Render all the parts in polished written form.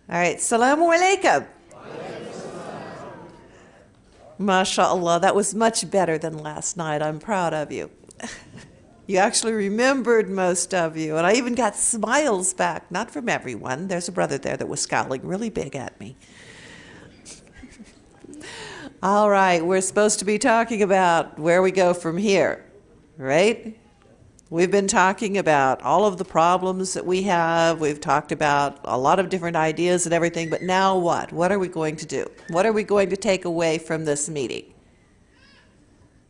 All right, Assalamu alaikum. MashaAllah, that was much better than last night. I'm proud of you. You actually remembered, most of you. And I even got smiles back, not from everyone. There's a brother there that was scowling really big at me. All right, we're supposed to be talking about where we go from here, right? We've been talking about all of the problems that we have. We've talked about a lot of different ideas and everything, but now what? What are we going to do? What are we going to take away from this meeting?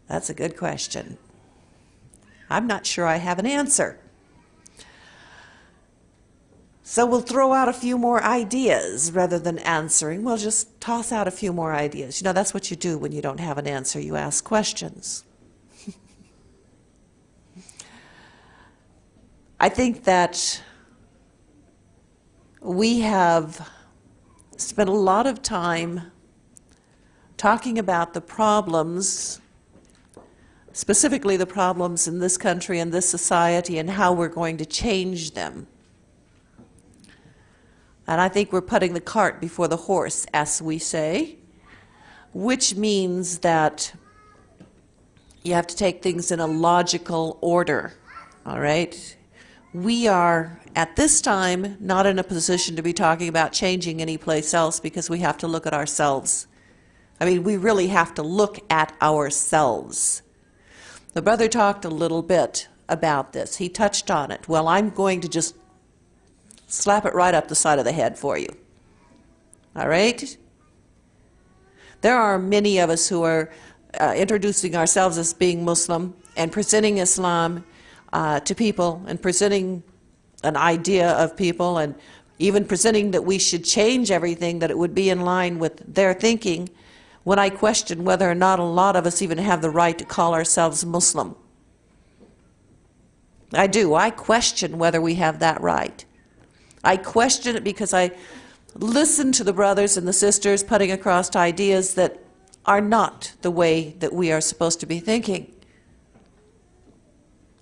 That's a good question. I'm not sure I have an answer. So we'll throw out a few more ideas rather than answering. We'll just toss out a few more ideas. You know, that's what you do when you don't have an answer. You ask questions. I think that we have spent a lot of time talking about the problems, specifically the problems in this country and this society, and how we're going to change them. And I think we're putting the cart before the horse, as we say, which means that you have to take things in a logical order, all right? We are, at this time, not in a position to be talking about changing any place else because we have to look at ourselves. I mean, we really have to look at ourselves. The brother talked a little bit about this. He touched on it. Well, I'm going to just slap it right up the side of the head for you. All right? There are many of us who are introducing ourselves as being Muslim and presenting Islam to people and presenting an idea of people and even presenting that we should change everything, that it would be in line with their thinking, when I question whether or not a lot of us even have the right to call ourselves Muslim. I do. I question whether we have that right. I question it because I listen to the brothers and the sisters putting across ideas that are not the way that we are supposed to be thinking.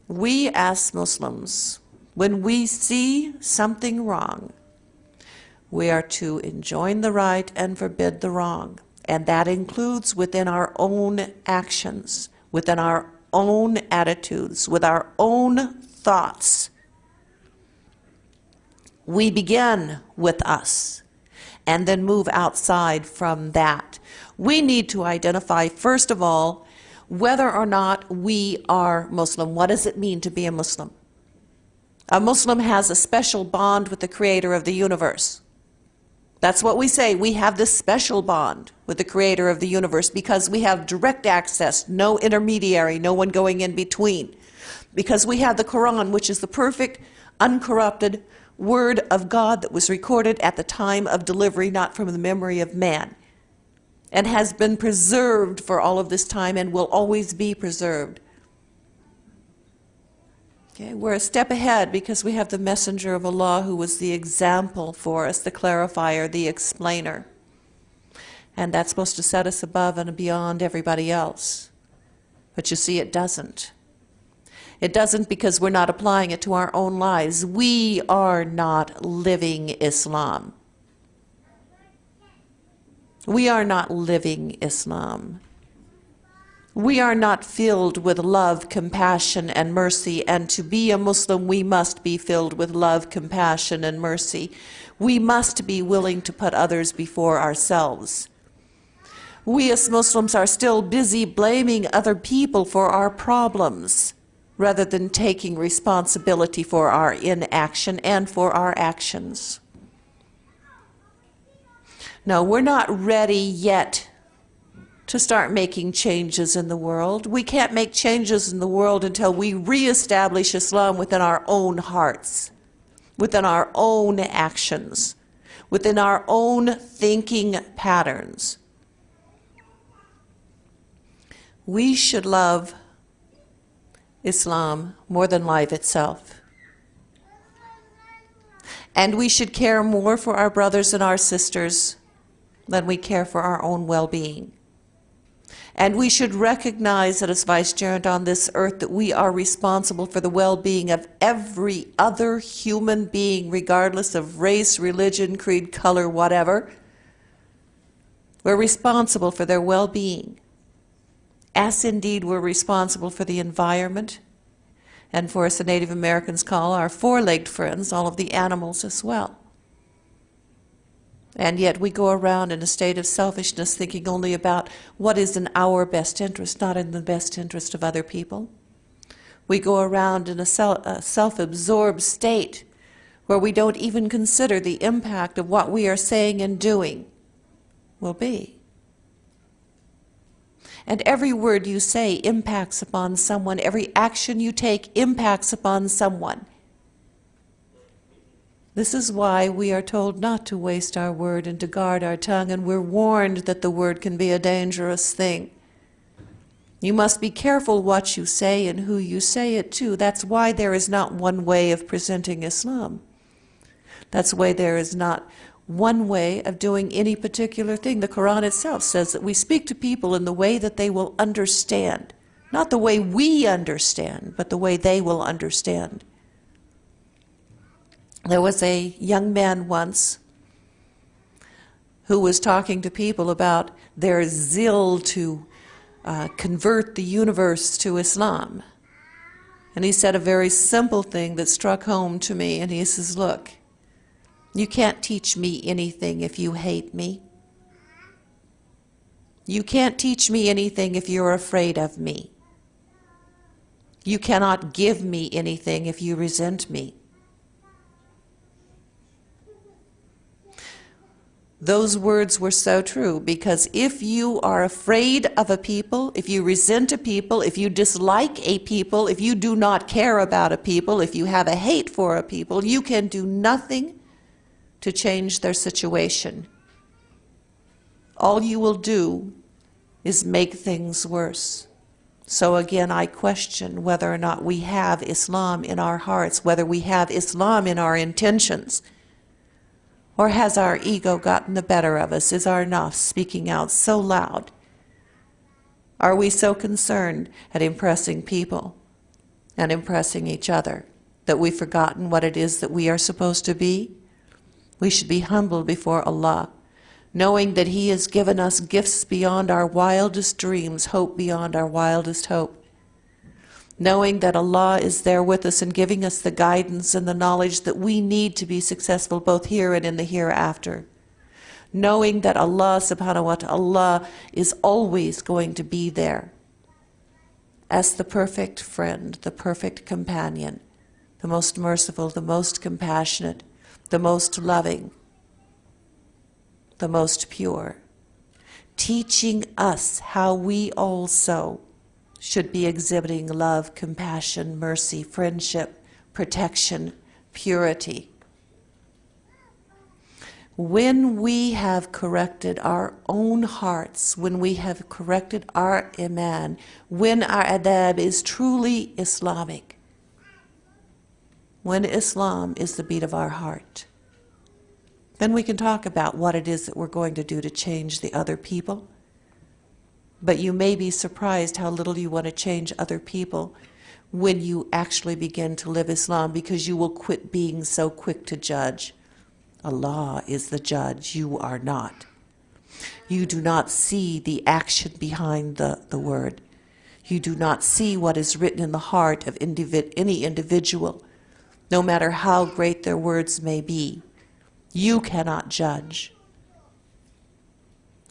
We as Muslims, when we see something wrong, we are to enjoin the right and forbid the wrong. And that includes within our own actions, within our own attitudes, with our own thoughts. We begin with us and then move outside from that. We need to identify, first of all, whether or not we are Muslim. What does it mean to be a Muslim? A Muslim has a special bond with the Creator of the universe. That's what we say. We have this special bond with the Creator of the universe because we have direct access, no intermediary, no one going in between. Because we have the Quran, which is the perfect, uncorrupted Word of God that was recorded at the time of delivery, not from the memory of man, and has been preserved for all of this time and will always be preserved. Okay, we're a step ahead because we have the Messenger of Allah who was the example for us, the clarifier, the explainer. And that's supposed to set us above and beyond everybody else. But you see, it doesn't. It doesn't because we're not applying it to our own lives. We are not living Islam. We are not living Islam. We are not filled with love, compassion, and mercy. And to be a Muslim, we must be filled with love, compassion, and mercy. We must be willing to put others before ourselves. We as Muslims are still busy blaming other people for our problems, rather than taking responsibility for our inaction and for our actions. No, we're not ready yet to start making changes in the world. We can't make changes in the world until we reestablish Islam within our own hearts, within our own actions, within our own thinking patterns. We should love Islam more than life itself. And we should care more for our brothers and our sisters than we care for our own well-being. And we should recognize that as vicegerent on this earth that we are responsible for the well-being of every other human being, regardless of race, religion, creed, color, whatever. We're responsible for their well-being, as indeed we're responsible for the environment, and for, as the Native Americans call our four-legged friends, all of the animals as well. And yet we go around in a state of selfishness, thinking only about what is in our best interest, not in the best interest of other people. We go around in a self-absorbed state where we don't even consider the impact of what we are saying and doing will be. And every word you say impacts upon someone. Every action you take impacts upon someone. This is why we are told not to waste our word and to guard our tongue, and we're warned that the word can be a dangerous thing. You must be careful what you say and who you say it to. That's why there is not one way of presenting Islam. That's why there is not one way of doing any particular thing. The Quran itself says that we speak to people in the way that they will understand. Not the way we understand, but the way they will understand. There was a young man once who was talking to people about their zeal to convert the universe to Islam. And he said a very simple thing that struck home to me, and he says, look, you can't teach me anything if you hate me. You can't teach me anything if you're afraid of me. You cannot give me anything if you resent me. Those words were so true, because if you are afraid of a people, if you resent a people, if you dislike a people, if you do not care about a people, if you have a hate for a people, you can do nothing to change their situation. All you will do is make things worse. So again, I question whether or not we have Islam in our hearts, whether we have Islam in our intentions. Or has our ego gotten the better of us? Is our nafs speaking out so loud? Are we so concerned at impressing people and impressing each other that we've forgotten what it is that we are supposed to be? We should be humble before Allah, knowing that He has given us gifts beyond our wildest dreams, hope beyond our wildest hope. Knowing that Allah is there with us and giving us the guidance and the knowledge that we need to be successful both here and in the hereafter. Knowing that Allah subhanahu wa ta'ala is always going to be there as the perfect friend, the perfect companion, the most merciful, the most compassionate, the most loving, the most pure, teaching us how we also should be exhibiting love, compassion, mercy, friendship, protection, purity. When we have corrected our own hearts, when we have corrected our iman, when our adab is truly Islamic, when Islam is the beat of our heart, then we can talk about what it is that we're going to do to change the other people. But you may be surprised how little you want to change other people when you actually begin to live Islam, because you will quit being so quick to judge. Allah is the judge, you are not. You do not see the action behind the word. You do not see what is written in the heart of any individual, no matter how great their words may be. You cannot judge.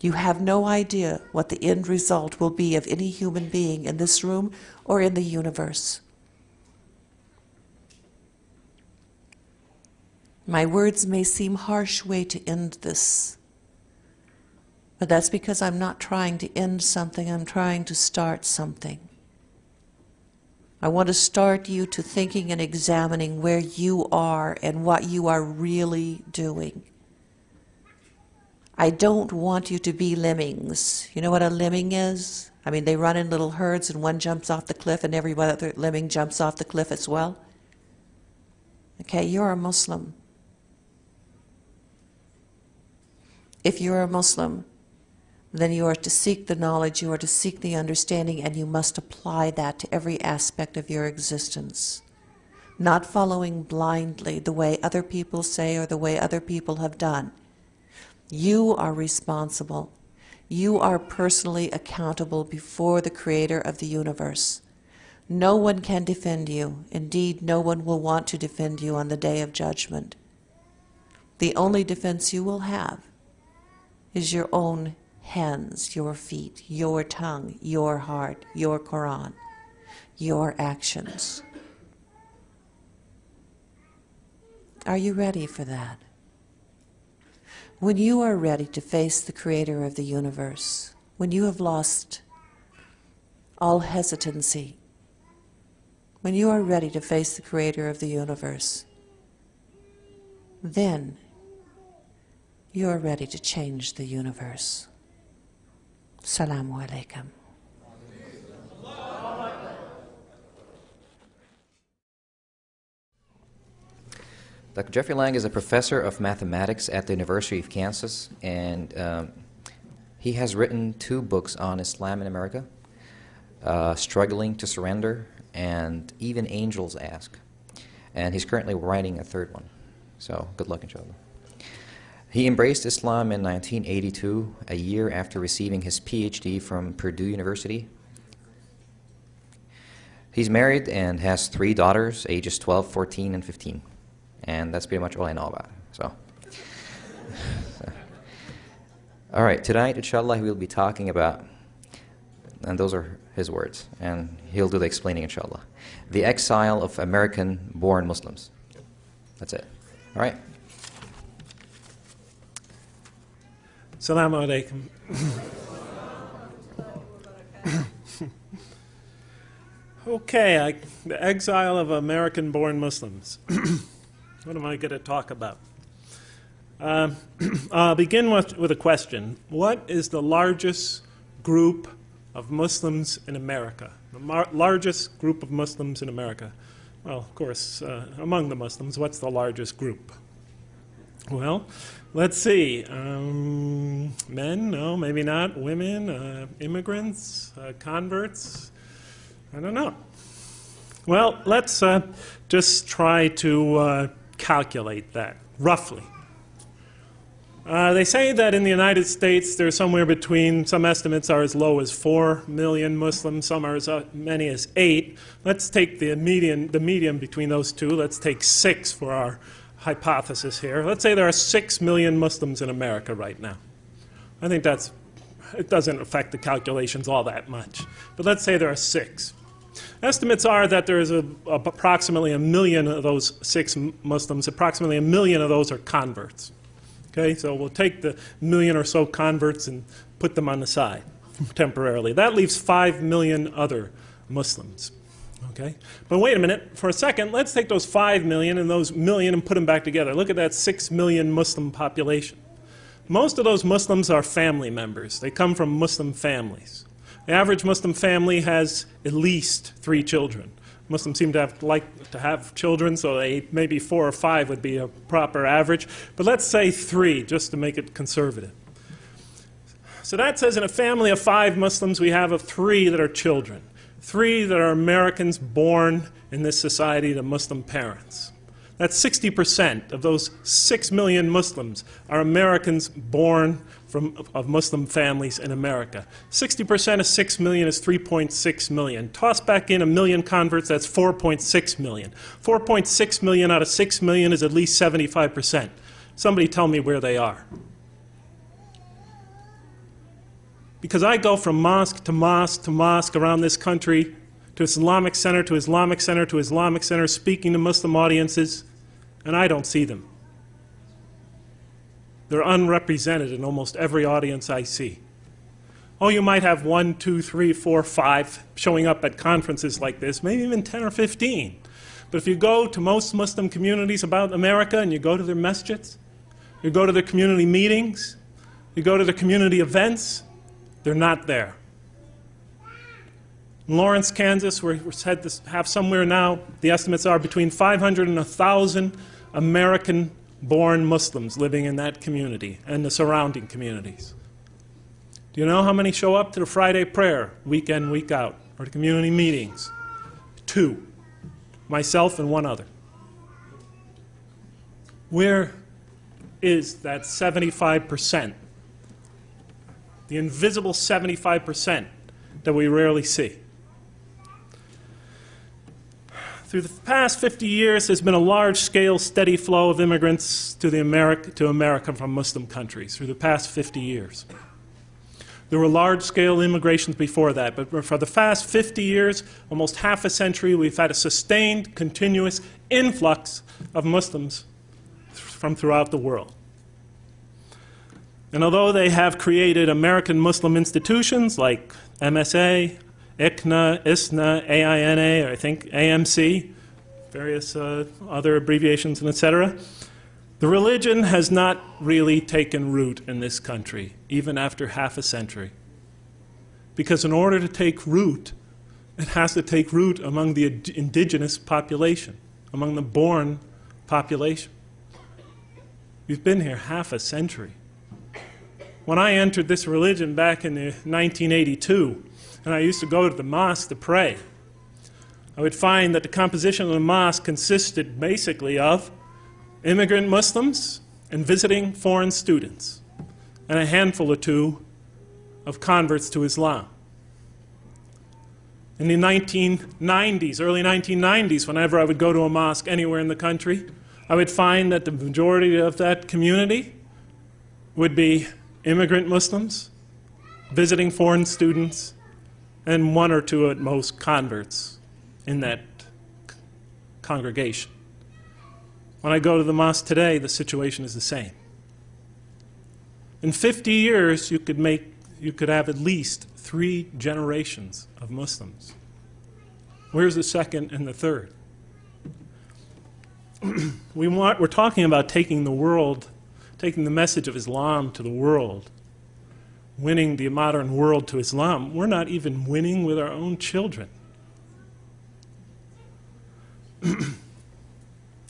You have no idea what the end result will be of any human being in this room or in the universe. My words may seem harsh way to end this, but that's because I'm not trying to end something, I'm trying to start something. I want to start you to thinking and examining where you are and what you are really doing. I don't want you to be lemmings. You know what a lemming is? I mean, they run in little herds and one jumps off the cliff and every other lemming jumps off the cliff as well. Okay, you're a Muslim. If you're a Muslim, then you are to seek the knowledge, you are to seek the understanding, and you must apply that to every aspect of your existence. Not following blindly the way other people say or the way other people have done. You are responsible. You are personally accountable before the Creator of the universe. No one can defend you. Indeed, no one will want to defend you on the day of judgment. The only defense you will have is your own hands, your feet, your tongue, your heart, your Quran, your actions. Are you ready for that? When you are ready to face the Creator of the universe, when you have lost all hesitancy, when you are ready to face the Creator of the universe, then you are ready to change the universe. Assalamu alaikum. Dr. Jeffrey Lang is a professor of mathematics at the University of Kansas, and he has written 2 books on Islam in America, Struggling to Surrender, and Even Angels Ask. And he's currently writing a 3rd one. So good luck, inshallah. He embraced Islam in 1982, a year after receiving his PhD from Purdue University. He's married and has 3 daughters, ages 12, 14, and 15. And that's pretty much all I know about him. So. All right, tonight, inshallah, we'll be talking about, and those are his words, and he'll do the explaining, inshallah, the exile of American-born Muslims. That's it. All right. Assalamu alaikum. Okay, the exile of American-born Muslims. What am I going to talk about? I'll begin with a question. What is the largest group of Muslims in America? The largest group of Muslims in America? Well, of course, among the Muslims, what's the largest group? Well, let's see. Men? No, maybe not. Women? Immigrants? Converts? I don't know. Well, let's just try to calculate that, roughly. They say that in the United States there's somewhere between, some estimates are as low as 4 million Muslims, some are as many as 8. Let's take the median between those two. Let's take 6 for our hypothesis here. Let's say there are 6 million Muslims in America right now. I think it doesn't affect the calculations all that much. But let's say there are 6. Estimates are that there is approximately 1 million of those 6 Muslims, approximately 1 million of those are converts. Okay, so we'll take the 1 million or so converts and put them on the side temporarily. That leaves 5 million other Muslims. Okay, but wait a minute, for a second, let's take those 5 million and those million and put them back together. Look at that 6 million Muslim population. Most of those Muslims are family members. They come from Muslim families. The average Muslim family has at least 3 children. Muslims seem to like to have children, so maybe 4 or 5 would be a proper average. But let's say 3, just to make it conservative. So that says in a family of 5 Muslims, we have 3 that are children. 3 that are Americans born in this society to Muslim parents. That's 60% of those 6 million Muslims are Americans born of Muslim families in America. 60% of 6 million is 3.6 million. Toss back in 1 million converts, that's 4.6 million. 4.6 million out of 6 million is at least 75%. Somebody tell me where they are. Because I go from mosque to mosque to mosque around this country, to Islamic center to Islamic center to Islamic center, speaking to Muslim audiences, and I don't see them. They're unrepresented in almost every audience I see. Oh, you might have 1, 2, 3, 4, 5 showing up at conferences like this, maybe even 10 or 15. But if you go to most Muslim communities about America and you go to their masjids, you go to their community meetings, you go to their community events, they're not there. In Lawrence, Kansas, we're said to have somewhere now, the estimates are between 500 and 1,000 American-born Muslims living in that community and the surrounding communities. Do you know how many show up to the Friday prayer, week in, week out, or the community meetings? 2. Myself and one other. Where is that 75%? The invisible 75% that we rarely see. Through the past 50 years, there's been a large-scale, steady flow of immigrants to America from Muslim countries, through the past 50 years. There were large-scale immigrations before that, but for the past 50 years, almost half a century, we've had a sustained, continuous influx of Muslims from throughout the world. And although they have created American Muslim institutions like MSA, ICNA, ISNA, AINA, or I think AMC, various other abbreviations, and etc., the religion has not really taken root in this country, even after half a century. Because in order to take root, it has to take root among the indigenous population, among the born population. We've been here half a century. When I entered this religion back in 1982, and I used to go to the mosque to pray, I would find that the composition of the mosque consisted basically of immigrant Muslims and visiting foreign students, and a handful or two of converts to Islam. In the 1990s, early 1990s, whenever I would go to a mosque anywhere in the country, I would find that the majority of that community would be immigrant Muslims, visiting foreign students, and 1 or 2 at most converts in that congregation. When I go to the mosque today, the situation is the same. In 50 years, you could have at least 3 generations of Muslims. Where's the second and the third? We're talking about taking the message of Islam to the world, winning the modern world to Islam. We're not even winning with our own children.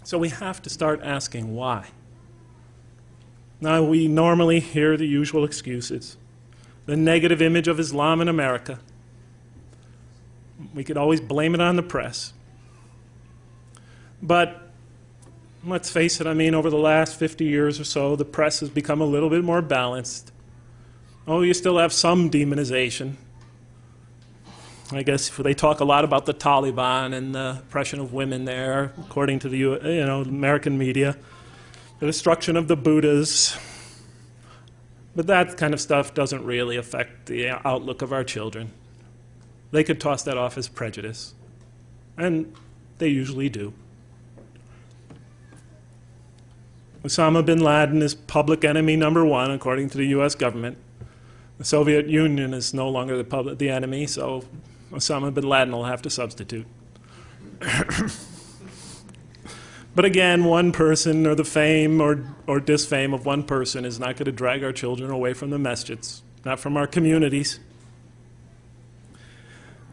So we have to start asking why. Now, we normally hear the usual excuses. The negative image of Islam in America. We could always blame it on the press. But let's face it, I mean, over the last 50 years or so, the press has become a little bit more balanced. Oh, you still have some demonization. I guess they talk a lot about the Taliban and the oppression of women there, according to the American media, the destruction of the Buddhas. But that kind of stuff doesn't really affect the outlook of our children. They could toss that off as prejudice, and they usually do. Osama bin Laden is public enemy number 1, according to the U.S. government. The Soviet Union is no longer the enemy, so Osama bin Laden will have to substitute. But again, one person or the fame or disfame of one person is not going to drag our children away from the masjids, not from our communities.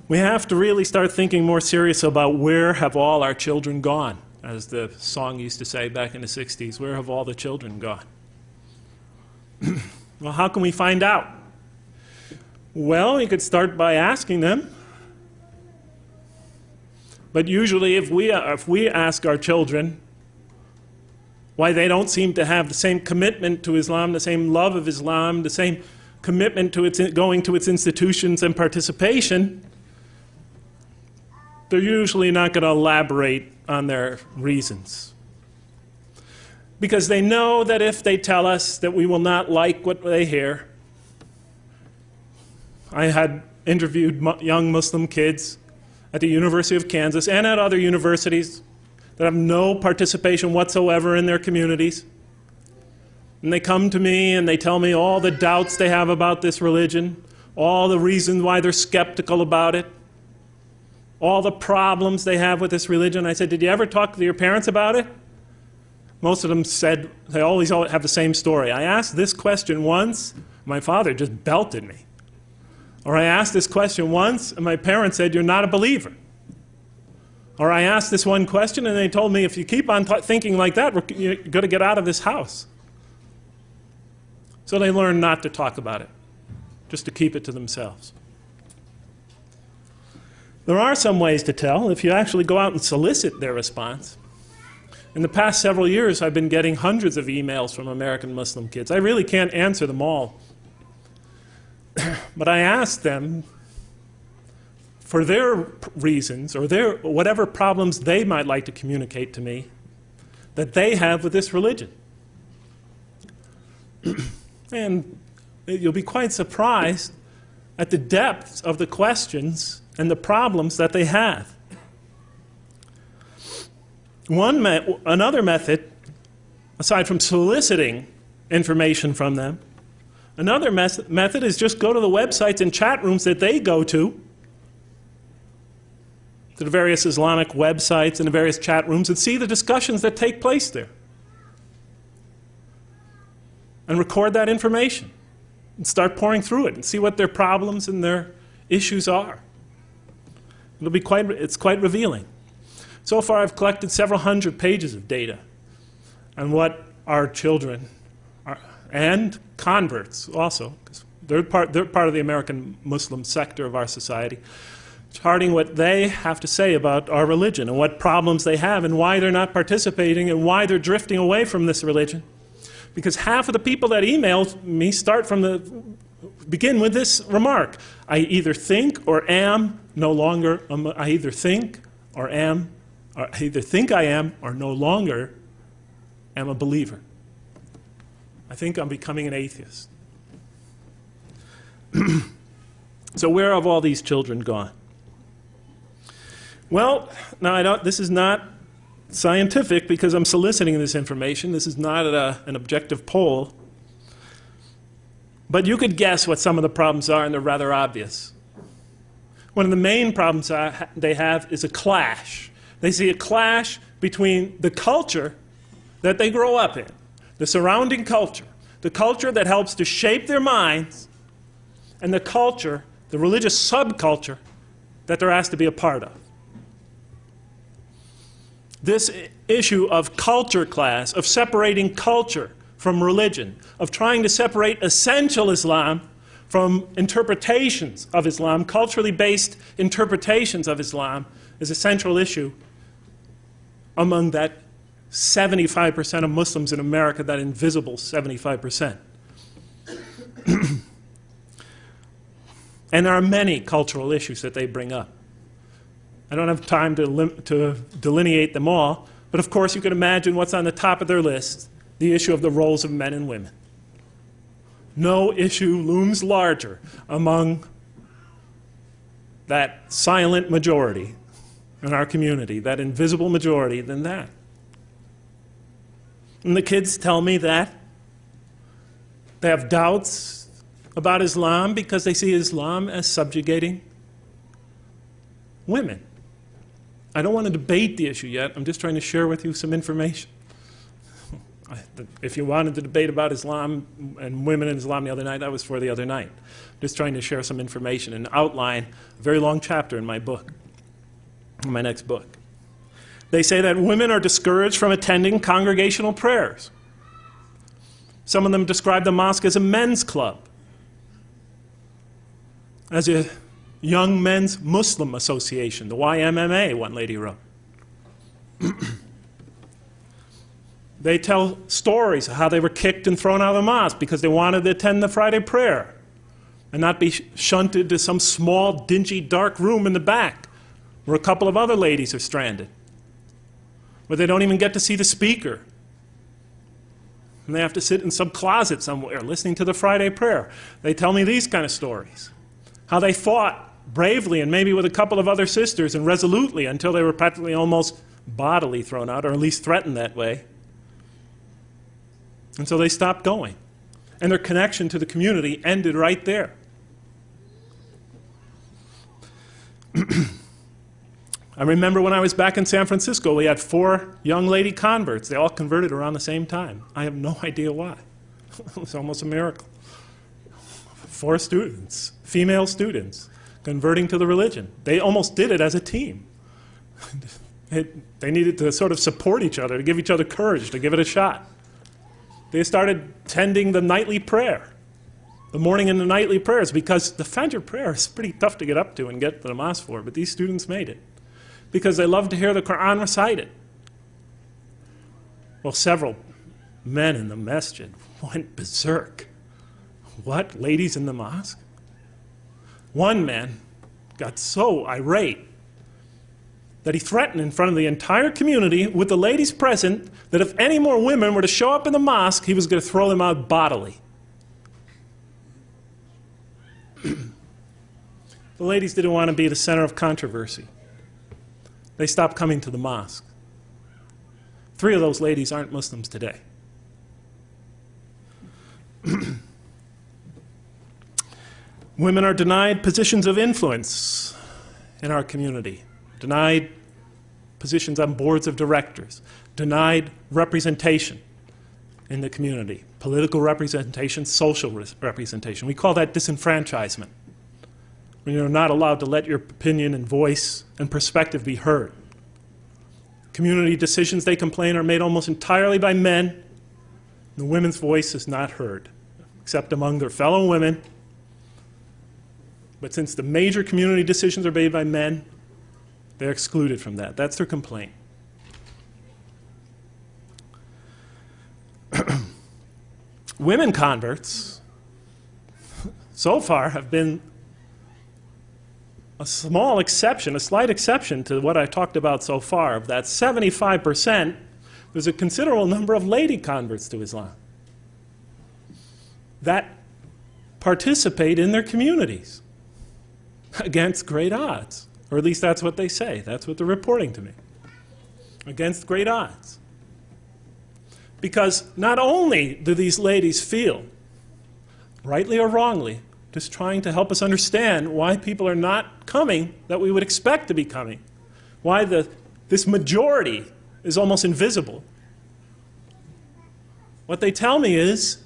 We have to really start thinking more serious about where have all our children gone, as the song used to say back in the 60s, where have all the children gone? Well, how can we find out? Well, you could start by asking them. But usually if we ask our children why they don't seem to have the same commitment to Islam, the same love of Islam, the same commitment to going to its institutions and participation, they're usually not going to elaborate on their reasons. Because they know that if they tell us that we will not like what they hear. I had interviewed young Muslim kids at the University of Kansas and at other universities that have no participation whatsoever in their communities. And they come to me and they tell me all the doubts they have about this religion, all the reasons why they're skeptical about it, all the problems they have with this religion. I said, did you ever talk to your parents about it? Most of them said, they always have the same story. I asked this question once, my father just belted me. Or I asked this question once, and my parents said, you're not a believer. Or I asked this one question, and they told me, if you keep on thinking like that, you're going to get out of this house. So they learned not to talk about it. just to keep it to themselves. There are some ways to tell if you actually go out and solicit their response. In the past several years, I've been getting hundreds of emails from American Muslim kids. I really can't answer them all. But I asked them for their reasons or their whatever problems they might like to communicate to me that they have with this religion. And you'll be quite surprised at the depth of the questions and the problems that they have. Another method, aside from soliciting information from them, another method is just go to the websites and chat rooms that they go to the various Islamic websites and the various chat rooms, and see the discussions that take place there. And record that information. And start pouring through it and see what their problems and their issues are. It's quite revealing. So far, I've collected several hundred pages of data on what our children are, and converts also, because they're part of the American Muslim sector of our society, charting what they have to say about our religion and what problems they have and why they're not participating and why they're drifting away from this religion. Because half of the people that email me begin with this remark: I either think or am no longer, I either think I am or no longer am a believer. I think I'm becoming an atheist. So where have all these children gone? Well, now this is not scientific because I'm soliciting this information. This is not an objective poll. But you could guess what some of the problems are, and they're rather obvious. One of the main problems they have is a clash. They see a clash between the culture that they grow up in, the surrounding culture, the culture that helps to shape their minds, and the culture, the religious subculture, that they're asked to be a part of. This issue of culture class, of separating culture from religion, of trying to separate essential Islam from interpretations of Islam, culturally based interpretations of Islam, is a central issue among that 75% of Muslims in America, that invisible 75%. And there are many cultural issues that they bring up. I don't have time to delineate them all, but of course you can imagine what's on the top of their list, the issue of the roles of men and women. No issue looms larger among that silent majority in our community, that invisible majority, than that. And the kids tell me that they have doubts about Islam because they see Islam as subjugating women. I don't want to debate the issue yet. I'm just trying to share with you some information. If you wanted to debate about Islam and women in Islam the other night, that was for the other night. I'm just trying to share some information and outline a very long chapter in my book, in my next book. They say that women are discouraged from attending congregational prayers. Some of them describe the mosque as a men's club, as a Young Men's Muslim Association, the YMMA, one lady wrote. They tell stories of how they were kicked and thrown out of the mosque because they wanted to attend the Friday prayer and not be shunted to some small, dingy, dark room in the back where a couple of other ladies are stranded, where they don't even get to see the speaker. And they have to sit in some closet somewhere listening to the Friday prayer. They tell me these kind of stories. How they fought bravely and maybe with a couple of other sisters and resolutely until they were practically almost bodily thrown out, or at least threatened that way. And so they stopped going. And their connection to the community ended right there. I remember when I was back in San Francisco, we had 4 young lady converts. They all converted around the same time. I have no idea why. It was almost a miracle. 4 students, female students, converting to the religion. They almost did it as a team. They needed to sort of support each other, to give each other courage, to give it a shot. They started attending the nightly prayer. the morning and the nightly prayers, because the Fajr prayer is pretty tough to get up to and get to the mosque for, but these students made it because they love to hear the Quran recited. Well, several men in the masjid went berserk. What? Ladies in the mosque? One man got so irate that he threatened in front of the entire community with the ladies present that if any more women were to show up in the mosque, he was going to throw them out bodily. The ladies didn't want to be the center of controversy. They stopped coming to the mosque. 3 of those ladies aren't Muslims today. Women are denied positions of influence in our community, denied positions on boards of directors, denied representation in the community, political representation, social representation. We call that disenfranchisement, when you're not allowed to let your opinion and voice and perspective be heard. Community decisions, they complain, are made almost entirely by men. The women's voice is not heard, except among their fellow women. But since the major community decisions are made by men, they're excluded from that. That's their complaint. Women converts, so far, have been a small exception, a slight exception to what I talked about so far. Of that 75%, there's a considerable number of lady converts to Islam that participate in their communities against great odds. Or at least that's what they say. That's what they're reporting to me. Against great odds. Because not only do these ladies feel, rightly or wrongly, just trying to help us understand why people are not coming that we would expect to be coming, why this majority is almost invisible. What they tell me is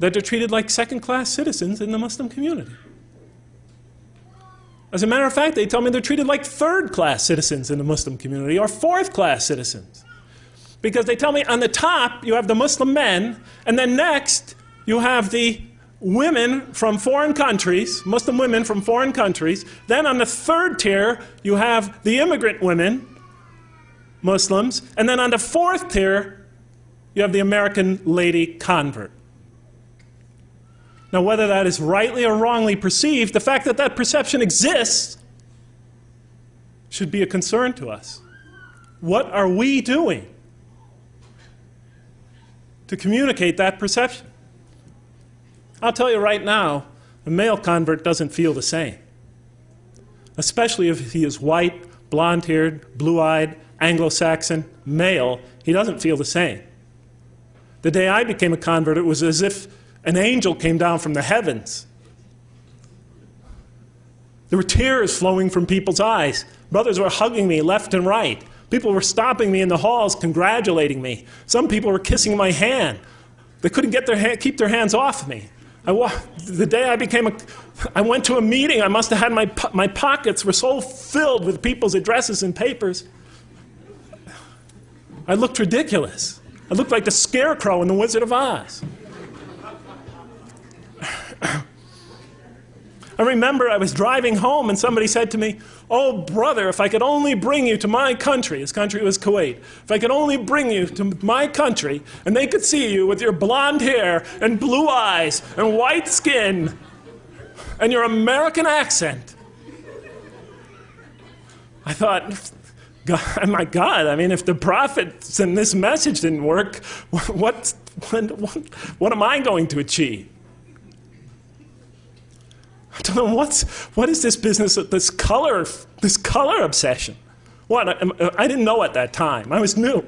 that they're treated like second-class citizens in the Muslim community. As a matter of fact, they tell me they're treated like third-class citizens in the Muslim community or fourth-class citizens. Because they tell me on the top you have the Muslim men, and then next you have the women from foreign countries, Muslim women from foreign countries. Then on the third tier you have the immigrant women, Muslims, and then on the fourth tier you have the American lady convert. Now, whether that is rightly or wrongly perceived, the fact that that perception exists should be a concern to us. What are we doing to communicate that perception? I'll tell you right now, a male convert doesn't feel the same. Especially if he is white, blonde-haired, blue-eyed, Anglo-Saxon, male, he doesn't feel the same. The day I became a convert, it was as if an angel came down from the heavens. There were tears flowing from people's eyes. Brothers were hugging me left and right. People were stopping me in the halls, congratulating me. Some people were kissing my hand. They couldn't keep their hands off me. The day I went to a meeting, I must have had my pockets were so filled with people's addresses and papers. I looked ridiculous. I looked like the Scarecrow in The Wizard of Oz. I remember I was driving home and somebody said to me, "Oh, brother, if I could only bring you to my country," his country was Kuwait, "if I could only bring you to my country and they could see you with your blonde hair and blue eyes and white skin and your American accent." I thought, God, my God, I mean, if the prophets and this message didn't work, what am I going to achieve? I don't know what is this business of this color obsession? What? I didn't know at that time. I was new.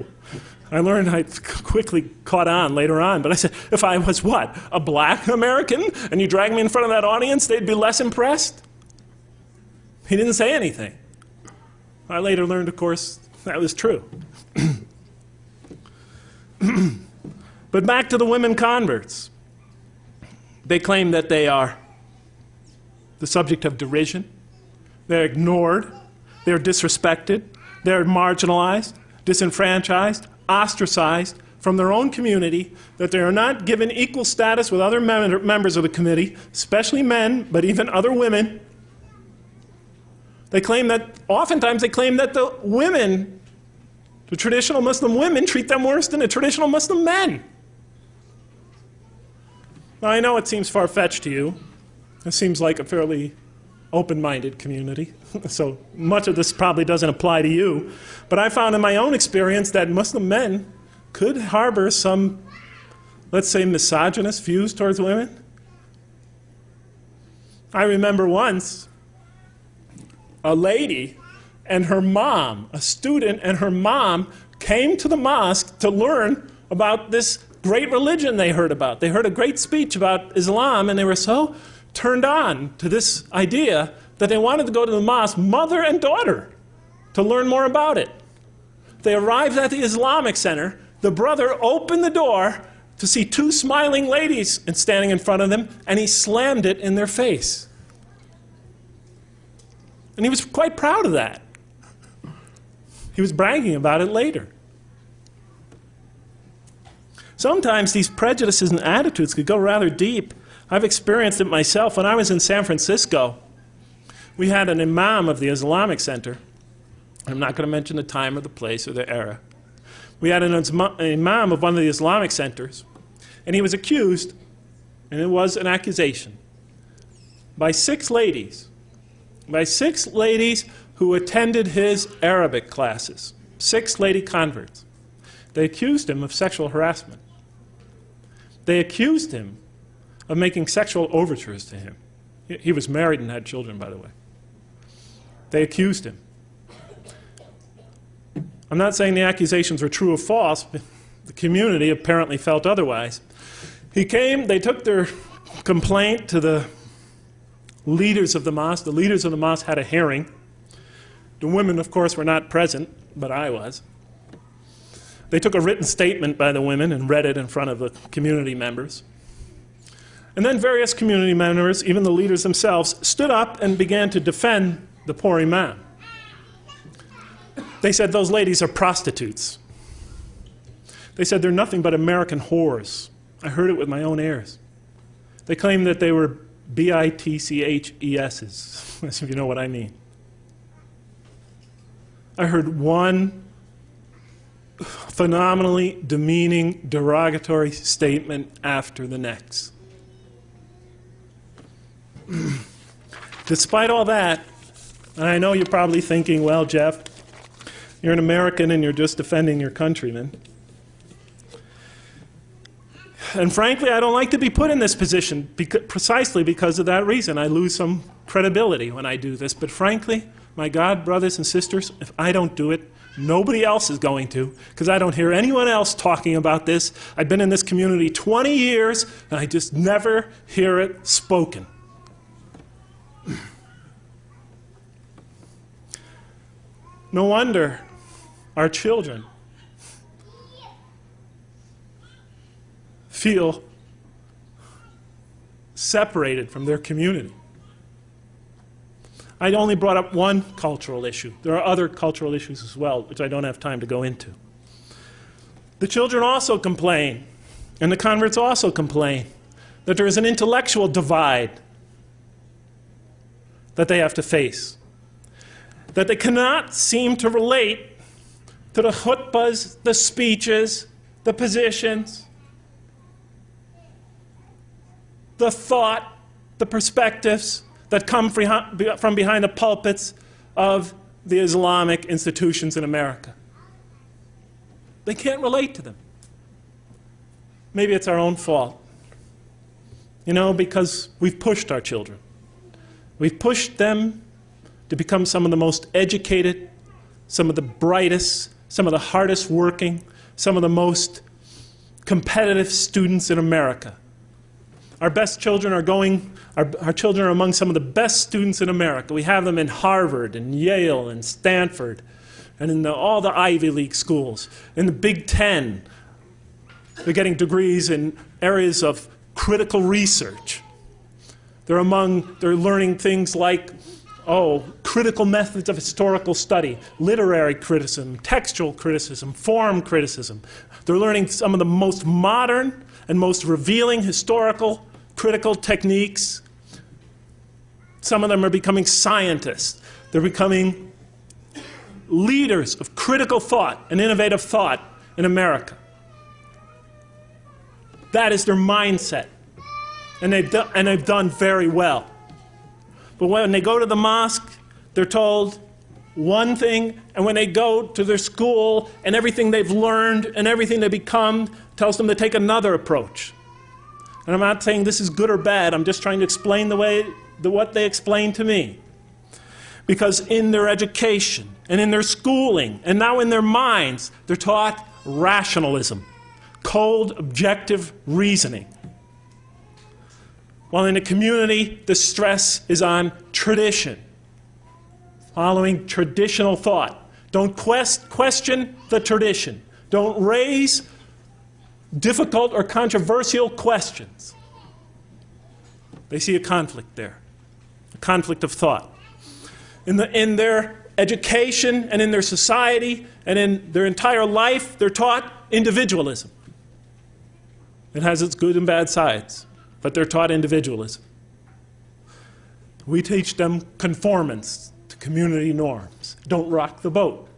I learned, I quickly caught on later on, but I said, if I was what? A black American and you drag me in front of that audience, they'd be less impressed? He didn't say anything. I later learned, of course, that was true. But back to the women converts. They claim that they are the subject of derision. They're ignored. They're disrespected. They're marginalized, disenfranchised, ostracized, from their own community, that they are not given equal status with other members of the committee, especially men, but even other women. They claim that, oftentimes they claim that the women, the traditional Muslim women, treat them worse than the traditional Muslim men. Now, I know it seems far-fetched to you. It seems like a fairly open-minded community, so much of this probably doesn't apply to you. But I found in my own experience that Muslim men could harbor some, let's say, misogynist views towards women. I remember once a lady and her mom, a student and her mom, came to the mosque to learn about this great religion they heard about. They heard a great speech about Islam, and they were so turned on to this idea that they wanted to go to the mosque, mother and daughter, to learn more about it. They arrived at the Islamic Center. The brother opened the door to see two smiling ladies standing in front of them, and he slammed it in their face. And he was quite proud of that. He was bragging about it later. Sometimes these prejudices and attitudes could go rather deep. I've experienced it myself. When I was in San Francisco, we had an imam of the Islamic Center. I'm not going to mention the time or the place or the era. We had an imam of one of the Islamic centers, and he was accused, and it was an accusation, by six ladies who attended his Arabic classes, 6 lady converts. They accused him of sexual harassment. They accused him of making sexual overtures to him. He was married and had children, by the way. They accused him. I'm not saying the accusations were true or false. The community apparently felt otherwise. He came, they took their complaint to the leaders of the mosque. The leaders of the mosque had a hearing. The women, of course, were not present, but I was. They took a written statement by the women and read it in front of the community members. And then various community members, even the leaders themselves, stood up and began to defend the poor imam. They said those ladies are prostitutes. They said they're nothing but American whores. I heard it with my own ears. They claimed that they were bitches, if you know what I mean. I heard one phenomenally demeaning, derogatory statement after the next. Despite all that, and I know you're probably thinking, well, Jeff, you're an American and you're just defending your countrymen. And frankly, I don't like to be put in this position precisely because of that reason. I lose some credibility when I do this. But frankly, my God, brothers and sisters, if I don't do it, nobody else is going to, because I don't hear anyone else talking about this. I've been in this community 20 years, and I just never hear it spoken. No wonder our children feel separated from their community. I only brought up one cultural issue. There are other cultural issues as well, which I don't have time to go into. The children also complain, and the converts also complain, that there is an intellectual divide that they have to face, that they cannot seem to relate to the khutbahs, the speeches, the positions, the thought, the perspectives that come from behind the pulpits of the Islamic institutions in America. They can't relate to them. Maybe it's our own fault. You know, because we've pushed our children. We've pushed them to become some of the most educated, some of the brightest, some of the hardest working, some of the most competitive students in America. Our best children are our children are among some of the best students in America. We have them in Harvard and Yale and Stanford and in all the Ivy League schools, in the Big Ten. They're getting degrees in areas of critical research. They're learning things like, critical methods of historical study, literary criticism, textual criticism, form criticism. They're learning some of the most modern and most revealing historical critical techniques. Some of them are becoming scientists. They're becoming leaders of critical thought and innovative thought in America. That is their mindset. And they've done very well. But when they go to the mosque, they're told one thing, and when they go to their school and everything they've learned and everything they become tells them to take another approach. And I'm not saying this is good or bad, I'm just trying to explain what they explain to me. Because in their education and in their schooling and now in their minds, they're taught rationalism, cold, objective reasoning. While in the community, the stress is on tradition, following traditional thought. Don't question the tradition. Don't raise difficult or controversial questions. They see a conflict there, a conflict of thought. In their education and in their society and in their entire life, they're taught individualism. It has its good and bad sides, but they're taught individualism. We teach them conformance to community norms. Don't rock the boat.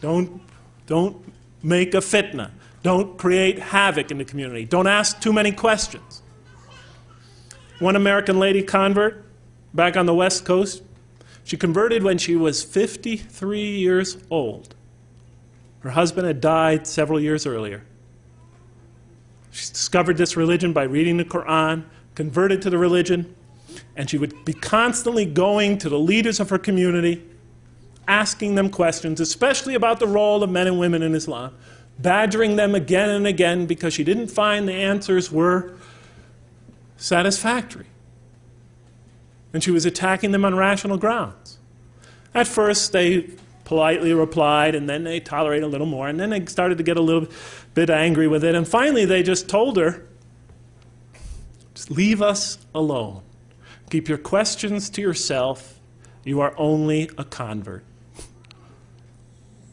Don't make a fitna. Don't create havoc in the community. Don't ask too many questions. One American lady convert back on the West Coast, she converted when she was 53 years old. Her husband had died several years earlier. She discovered this religion by reading the Quran, converted to the religion, and she would be constantly going to the leaders of her community, asking them questions, especially about the role of men and women in Islam, badgering them again and again because she didn't find the answers were satisfactory. And she was attacking them on rational grounds. At first, they politely replied, and then they tolerated a little more, and then they started to get a little bit angry with it, and finally they just told her, just leave us alone. Keep your questions to yourself. You are only a convert.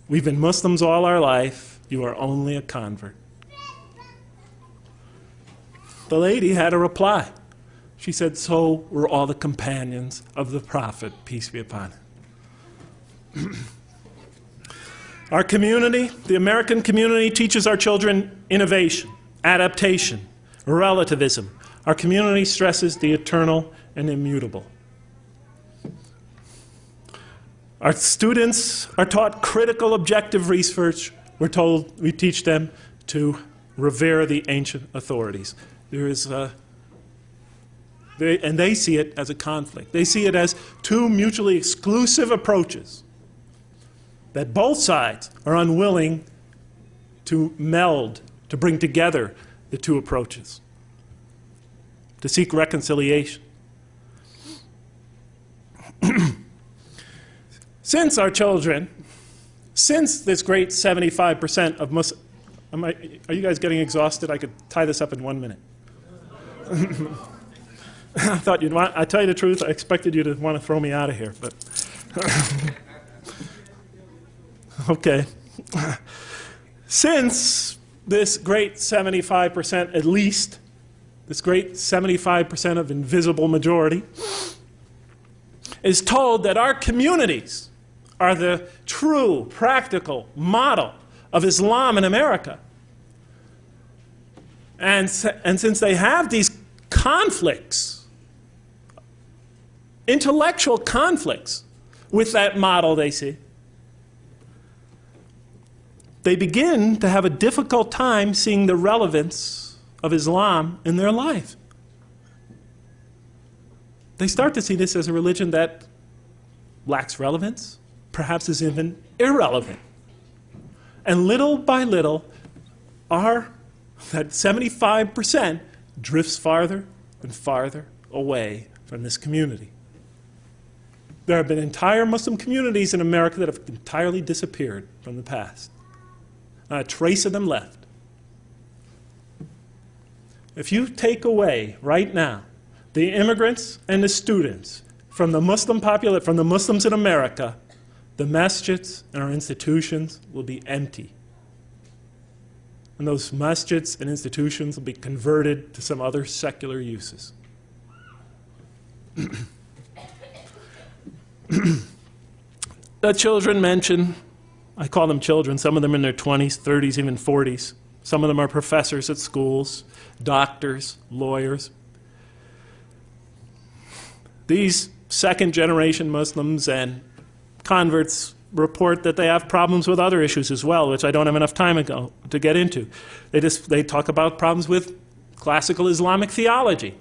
We've been Muslims all our life. You are only a convert. The lady had a reply. She said, so were all the companions of the Prophet, peace be upon him. Our community, the American community, teaches our children innovation, adaptation, relativism. Our community stresses the eternal and immutable. Our students are taught critical, objective research. We teach them to revere the ancient authorities. There is and they see it as a conflict. They see it as two mutually exclusive approaches that both sides are unwilling to meld, to bring together the two approaches, to seek reconciliation. Since our children, since this great 75% of Muslims, are you guys getting exhausted? I could tie this up in 1 minute. I thought you'd want, I tell you the truth, I expected you to want to throw me out of here, but okay. Since this great 75%, at least, this great 75% of invisible majority, is told that our communities are the true, practical model of Islam in America. And since they have these conflicts, intellectual conflicts with that model they see, they begin to have a difficult time seeing the relevance of Islam in their life. They start to see this as a religion that lacks relevance, perhaps is even irrelevant. And little by little, that 75% drifts farther and farther away from this community. There have been entire Muslim communities in America that have entirely disappeared from the past. Not a trace of them left. If you take away right now the immigrants and the students from the Muslims in America, the masjids and our institutions will be empty. And those masjids and institutions will be converted to some other secular uses. The children mentioned, I call them children, some of them in their 20s, 30s, even 40s. Some of them are professors at schools, doctors, lawyers. These second-generation Muslims and converts report that they have problems with other issues as well, which I don't have enough time to get into. They talk about problems with classical Islamic theology.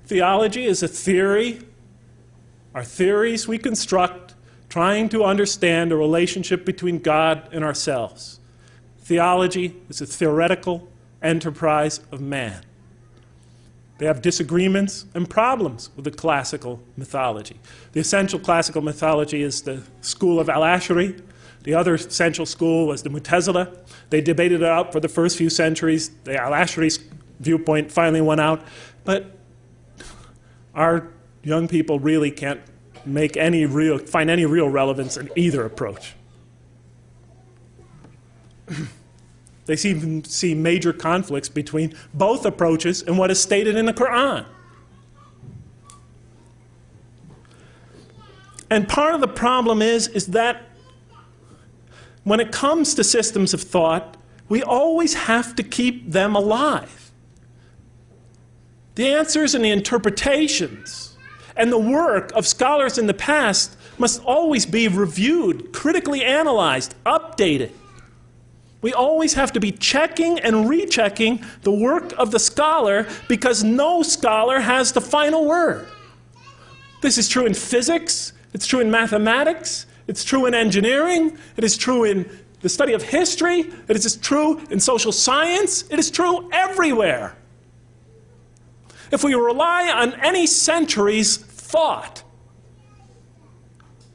Theology is a theory, are theories we construct trying to understand a relationship between God and ourselves. Theology is a theoretical enterprise of man. They have disagreements and problems with the classical mythology. The essential classical mythology is the school of Al-Ash'ari. The other essential school was the Mu'tazila. They debated it out for the first few centuries. The Al-Ash'ari's viewpoint finally won out. But our young people really can't find any real relevance in either approach. They see major conflicts between both approaches and what is stated in the Quran. And part of the problem is that when it comes to systems of thought, we always have to keep them alive. The answers and the interpretations and the work of scholars in the past must always be reviewed, critically analyzed, updated. We always have to be checking and rechecking the work of the scholar because no scholar has the final word. This is true in physics, it's true in mathematics, it's true in engineering, it is true in the study of history, it is true in social science, it is true everywhere. If we rely on any century's thought,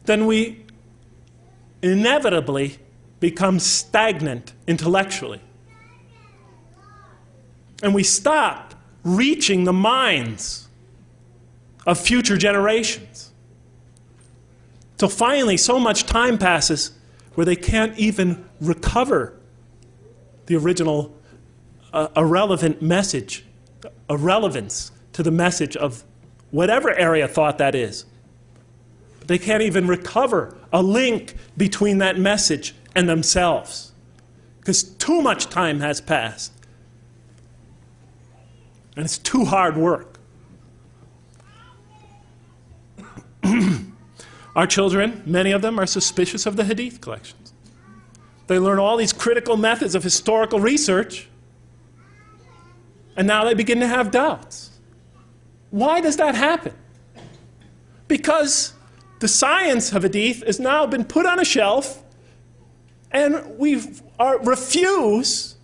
then we inevitably become stagnant intellectually. And we stop reaching the minds of future generations. Till finally so much time passes where they can't even recover the original irrelevant message, a relevance to the message of whatever area of thought that is. They can't even recover a link between that message and themselves, because too much time has passed. And it's too hard work. Our children, many of them, are suspicious of the Hadith collections. They learn all these critical methods of historical research, and now they begin to have doubts. Why does that happen? Because the science of Hadith has now been put on a shelf, and we refuse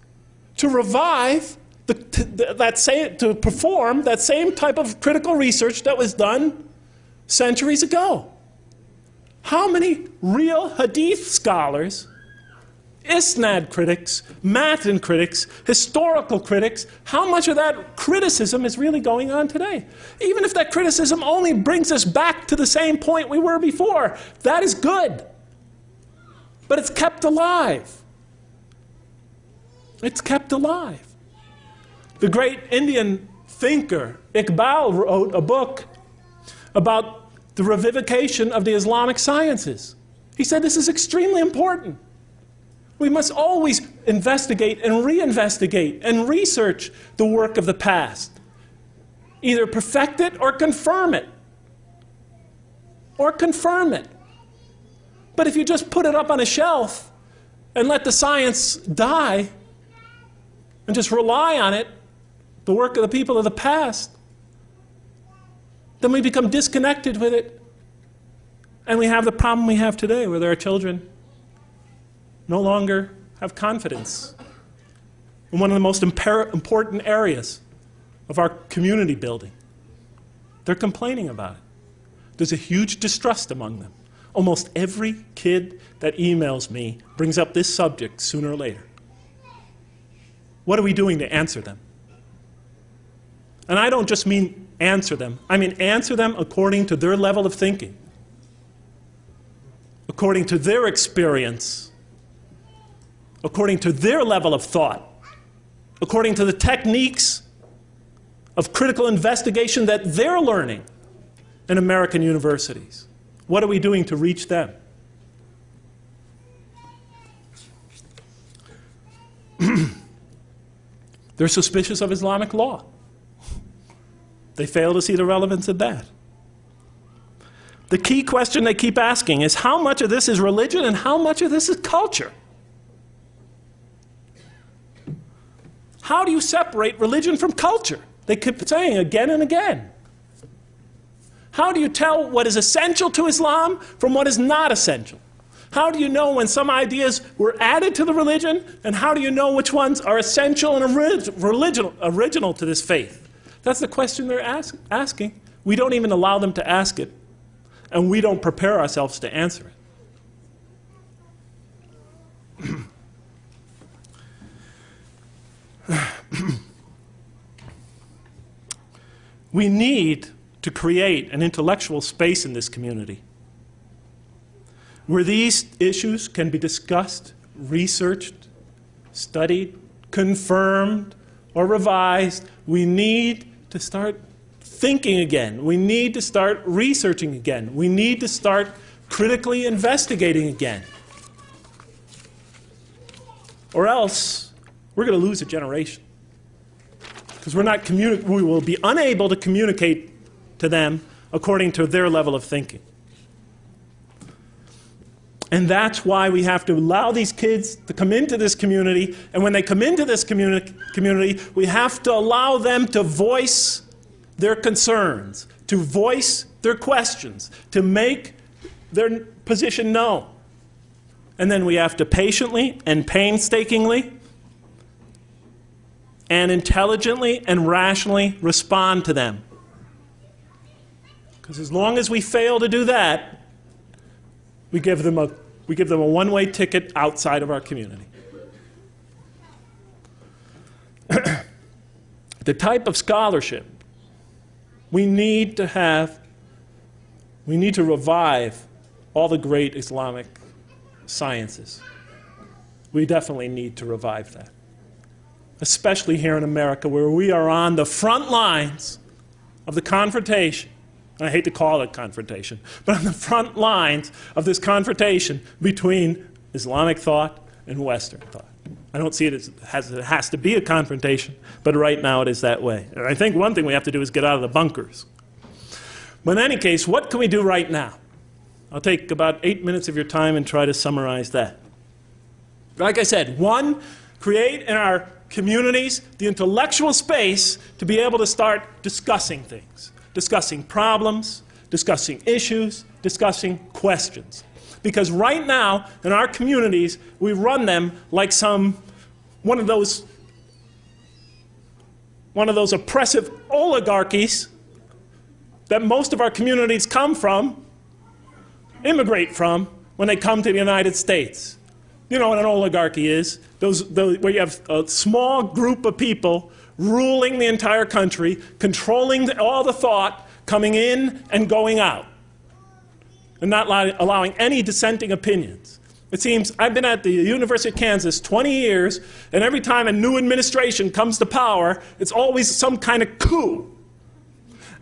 to revive, to perform that same type of critical research that was done centuries ago. How many real Hadith scholars, Isnad critics, Matan critics, historical critics, how much of that criticism is really going on today? Even if that criticism only brings us back to the same point we were before, that is good. But it's kept alive. It's kept alive. The great Indian thinker Iqbal wrote a book about the revivification of the Islamic sciences. He said this is extremely important. We must always investigate and reinvestigate and research the work of the past. Either perfect it or confirm it. Or confirm it. But if you just put it up on a shelf and let the science die and just rely on it, the work of the people of the past, then we become disconnected with it. And we have the problem we have today where there are children no longer have confidence in one of the most important areas of our community building. They're complaining about it. There's a huge distrust among them. Almost every kid that emails me brings up this subject sooner or later. What are we doing to answer them? And I don't just mean answer them. I mean, answer them according to their level of thinking, according to their experience, according to their level of thought, according to the techniques of critical investigation that they're learning in American universities. What are we doing to reach them? They're suspicious of Islamic law. They fail to see the relevance of that. The key question they keep asking is how much of this is religion and how much of this is culture? How do you separate religion from culture? They keep saying again and again. How do you tell what is essential to Islam from what is not essential? How do you know when some ideas were added to the religion, and how do you know which ones are essential and original to this faith? That's the question they're asking. We don't even allow them to ask it, and we don't prepare ourselves to answer it. We need to create an intellectual space in this community where these issues can be discussed, researched, studied, confirmed, or revised. We need to start thinking again. We need to start researching again. We need to start critically investigating again. Or else, we're going to lose a generation. Because we will be unable to communicate to them according to their level of thinking. And that's why we have to allow these kids to come into this community. And when they come into this community, we have to allow them to voice their concerns, to voice their questions, to make their position known. And then we have to patiently and painstakingly and intelligently and rationally respond to them. Because as long as we fail to do that, we give them a one-way ticket outside of our community. The type of scholarship we need to revive all the great Islamic sciences. We definitely need to revive that. Especially here in America, where we are on the front lines of the confrontation. I hate to call it confrontation, but on the front lines of this confrontation between Islamic thought and Western thought. I don't see it as it has to be a confrontation, but right now it is that way. And I think one thing we have to do is get out of the bunkers. But in any case, what can we do right now? I'll take about 8 minutes of your time and try to summarize that. Like I said, one, create in our communities the intellectual space to be able to start discussing things. Discussing problems, discussing issues, discussing questions. Because right now, in our communities, we run them like one of those oppressive oligarchies that most of our communities immigrate from when they come to the United States. You know what an oligarchy is? Where you have a small group of people ruling the entire country, controlling all the thought coming in and going out, and not allowing any dissenting opinions. It seems I've been at the University of Kansas 20 years, and every time a new administration comes to power, it's always some kind of coup.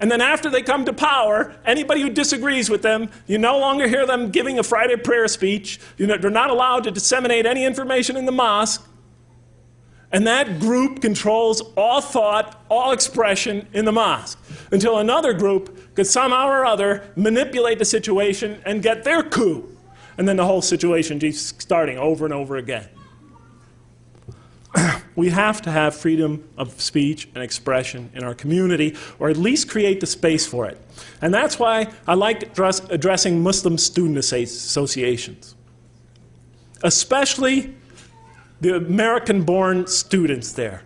And then after they come to power, anybody who disagrees with them, you no longer hear them giving a Friday prayer speech. They're not allowed to disseminate any information in the mosque. And that group controls all thought, all expression in the mosque, until another group could somehow or other manipulate the situation and get their coup. And then the whole situation keeps starting over and over again. We have to have freedom of speech and expression in our community, or at least create the space for it. And that's why I like addressing Muslim student associations, especially the American-born students there.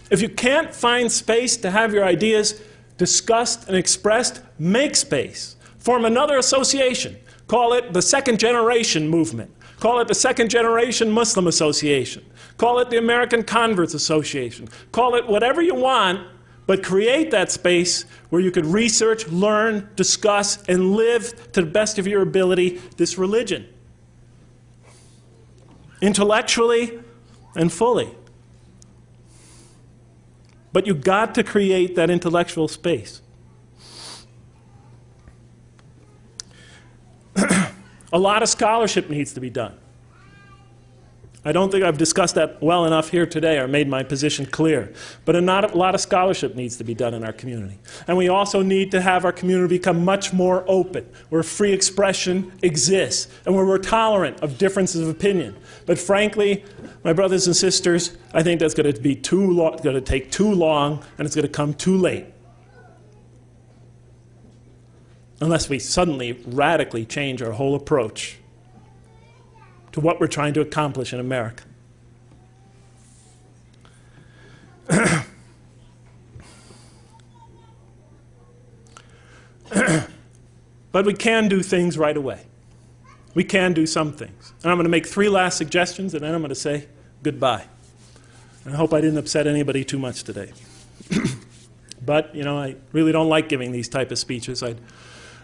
If you can't find space to have your ideas discussed and expressed, make space. Form another association. Call it the Second Generation Movement. Call it the Second Generation Muslim Association. Call it the American Converts Association. Call it whatever you want, but create that space where you could research, learn, discuss, and live to the best of your ability this religion. Intellectually and fully. But you've got to create that intellectual space. A lot of scholarship needs to be done. I don't think I've discussed that well enough here today or made my position clear. But a lot of scholarship needs to be done in our community. And we also need to have our community become much more open, where free expression exists, and where we're tolerant of differences of opinion. But frankly, my brothers and sisters, I think that's going to be going to take too long, and it's going to come too late. Unless we suddenly radically change our whole approach to what we're trying to accomplish in America. But we can do things right away. We can do some things. And I'm going to make 3 last suggestions, and then I'm going to say goodbye. And I hope I didn't upset anybody too much today. But, you know, I really don't like giving these type of speeches. I'd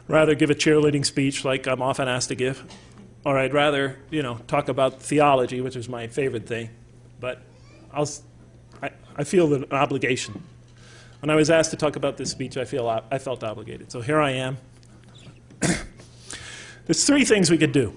rather give a cheerleading speech like I'm often asked to give. Or I'd rather, you know, talk about theology, which is my favorite thing. But I feel an obligation. When I was asked to talk about this speech, I felt obligated. So here I am. There's 3 things we could do.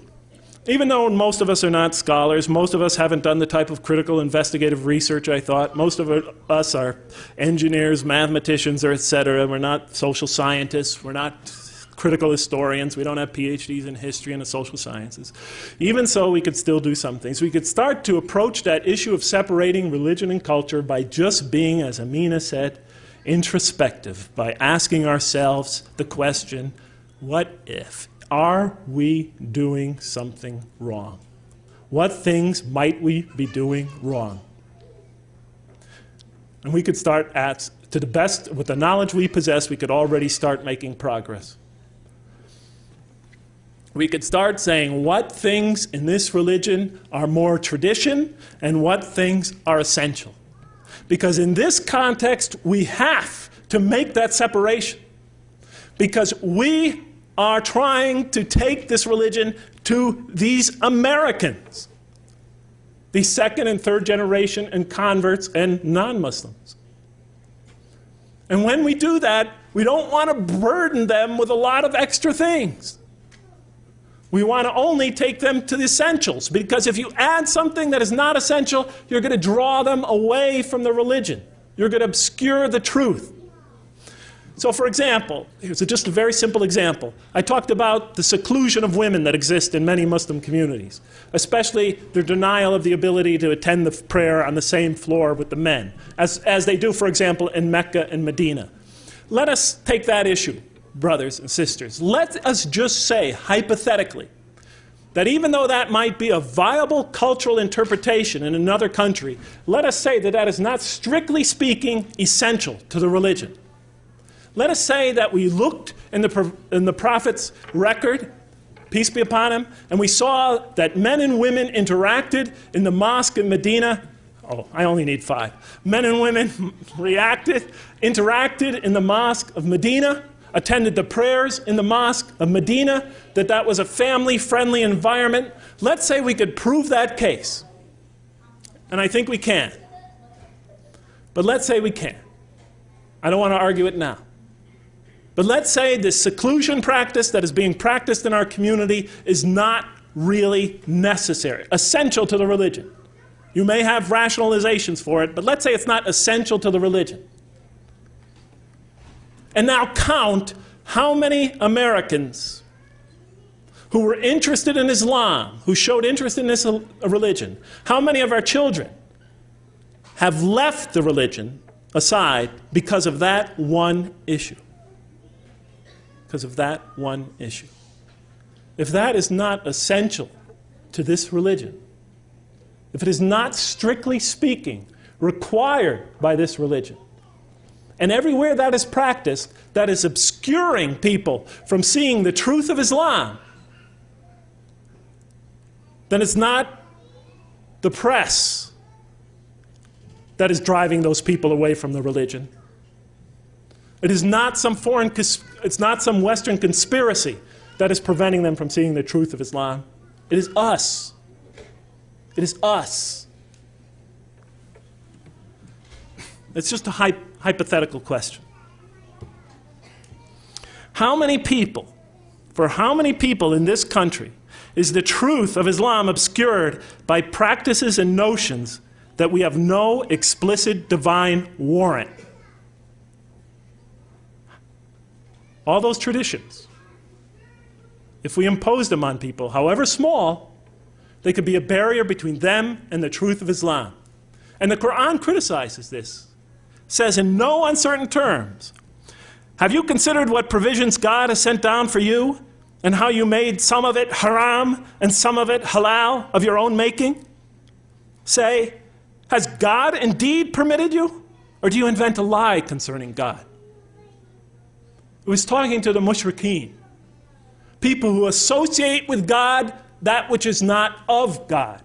Even though most of us are not scholars, most of us haven't done the type of critical investigative research I thought. Most of us are engineers, mathematicians, or et cetera. We're not social scientists. We're not critical historians. We don't have PhDs in history and the social sciences. Even so, we could still do some things. We could start to approach that issue of separating religion and culture by just being, as Amina said, introspective, by asking ourselves the question, what if? Are we doing something wrong? What things might we be doing wrong? And we could start to the best, with the knowledge we possess, we could already start making progress. We could start saying what things in this religion are more tradition and what things are essential. Because in this context, we have to make that separation. Because we are trying to take this religion to these Americans, these 2nd and 3rd generation and converts and non-Muslims. And when we do that, we don't want to burden them with a lot of extra things. We want to only take them to the essentials, because if you add something that is not essential, you're going to draw them away from the religion. You're going to obscure the truth. So for example, here's just a very simple example. I talked about the seclusion of women that exist in many Muslim communities, especially their denial of the ability to attend the prayer on the same floor with the men, as they do, for example, in Mecca and Medina. Let us take that issue, brothers and sisters. Let us just say, hypothetically, that even though that might be a viable cultural interpretation in another country, let us say that that is not, strictly speaking, essential to the religion. Let us say that we looked in the Prophet's record, peace be upon him, and we saw that men and women interacted in the mosque in Medina. Oh, I only need 5. Men and women interacted in the mosque of Medina, attended the prayers in the mosque of Medina, that was a family-friendly environment. Let's say we could prove that case. And I think we can. But let's say we can. I don't want to argue it now. But let's say this seclusion practice that is being practiced in our community is not really necessary, essential to the religion. You may have rationalizations for it, but let's say it's not essential to the religion. And now count how many Americans who were interested in Islam, who showed interest in this religion, how many of our children have left the religion aside because of that one issue. Because of that one issue. If that is not essential to this religion, if it is not, strictly speaking, required by this religion, and everywhere that is practiced, that is obscuring people from seeing the truth of Islam, then it's not the press that is driving those people away from the religion. It is not some it's not some Western conspiracy that is preventing them from seeing the truth of Islam. It is us. It is us. It's just a hypothetical question. How many people, for how many people in this country is the truth of Islam obscured by practices and notions that we have no explicit divine warrant? All those traditions, if we impose them on people, however small, they could be a barrier between them and the truth of Islam. And the Quran criticizes this. It says in no uncertain terms, have you considered what provisions God has sent down for you and how you made some of it haram and some of it halal of your own making? Say, has God indeed permitted you? Or do you invent a lie concerning God? It was talking to the mushrikeen, people who associate with God that which is not of God.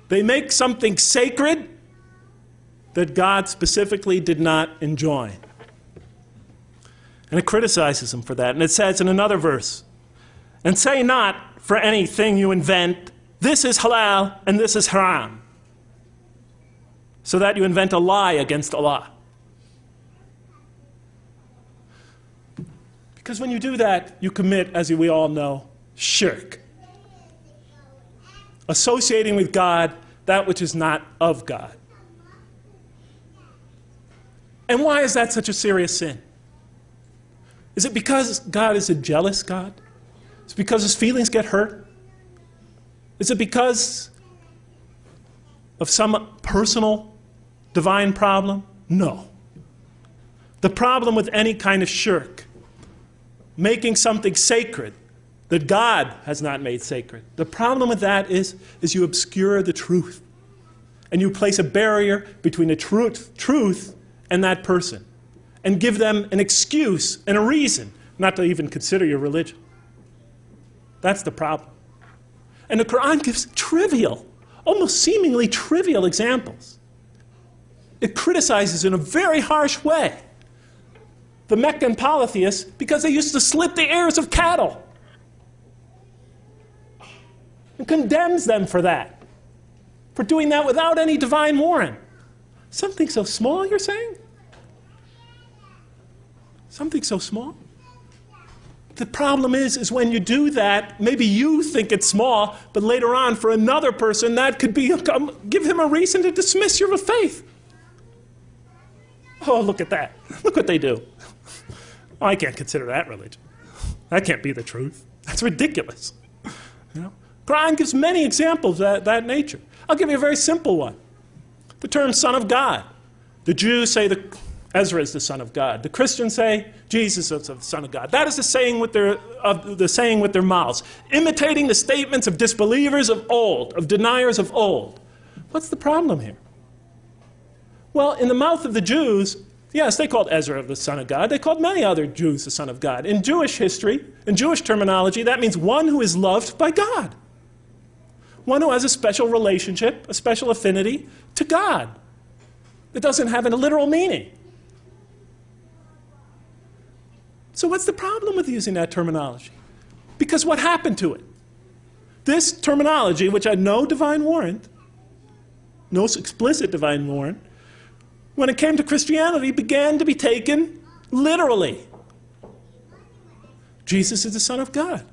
They make something sacred that God specifically did not enjoin. And it criticizes them for that. And it says in another verse, and say not for anything you invent, this is halal and this is haram, so that you invent a lie against Allah. Because when you do that, you commit, as we all know, shirk. Associating with God that which is not of God. And why is that such a serious sin? Is it because God is a jealous God? Is it because his feelings get hurt? Is it because of some personal divine problem? No. The problem with any kind of shirk, making something sacred that God has not made sacred, the problem with that is you obscure the truth. And you place a barrier between the truth and that person, and give them an excuse and a reason not to even consider your religion. That's the problem. And the Quran gives trivial, almost seemingly trivial examples. It criticizes in a very harsh way the Meccan polytheists because they used to slit the ears of cattle. And condemns them for that, for doing that without any divine warrant. Something so small, you're saying? Something so small? The problem is when you do that, maybe you think it's small, but later on for another person that could be give him a reason to dismiss your faith. Oh, look at that. Look what they do. Oh, I can't consider that religion. That can't be the truth. That's ridiculous. You know? Quran gives many examples of that nature. I'll give you a very simple one. The term Son of God. The Jews say Ezra is the Son of God. The Christians say Jesus is the Son of God. That is the saying with their mouths, imitating the statements of disbelievers of old, of deniers of old. What's the problem here? Well, in the mouth of the Jews, yes, they called Ezra the Son of God. They called many other Jews the Son of God. In Jewish history, in Jewish terminology, that means one who is loved by God. One who has a special relationship, a special affinity to God. It doesn't have a literal meaning. So what's the problem with using that terminology? Because what happened to it? This terminology, which had no divine warrant, no explicit divine warrant, when it came to Christianity, began to be taken literally. Jesus is the Son of God.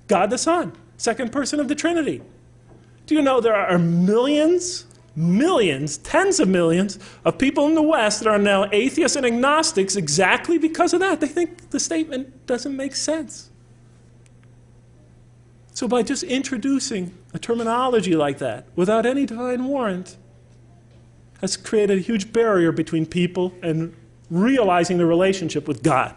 God the Son, second person of the Trinity. Do you know there are millions, tens of millions of people in the West that are now atheists and agnostics exactly because of that? They think the statement doesn't make sense. So by just introducing a terminology like that without any divine warrant has created a huge barrier between people and realizing the relationship with God.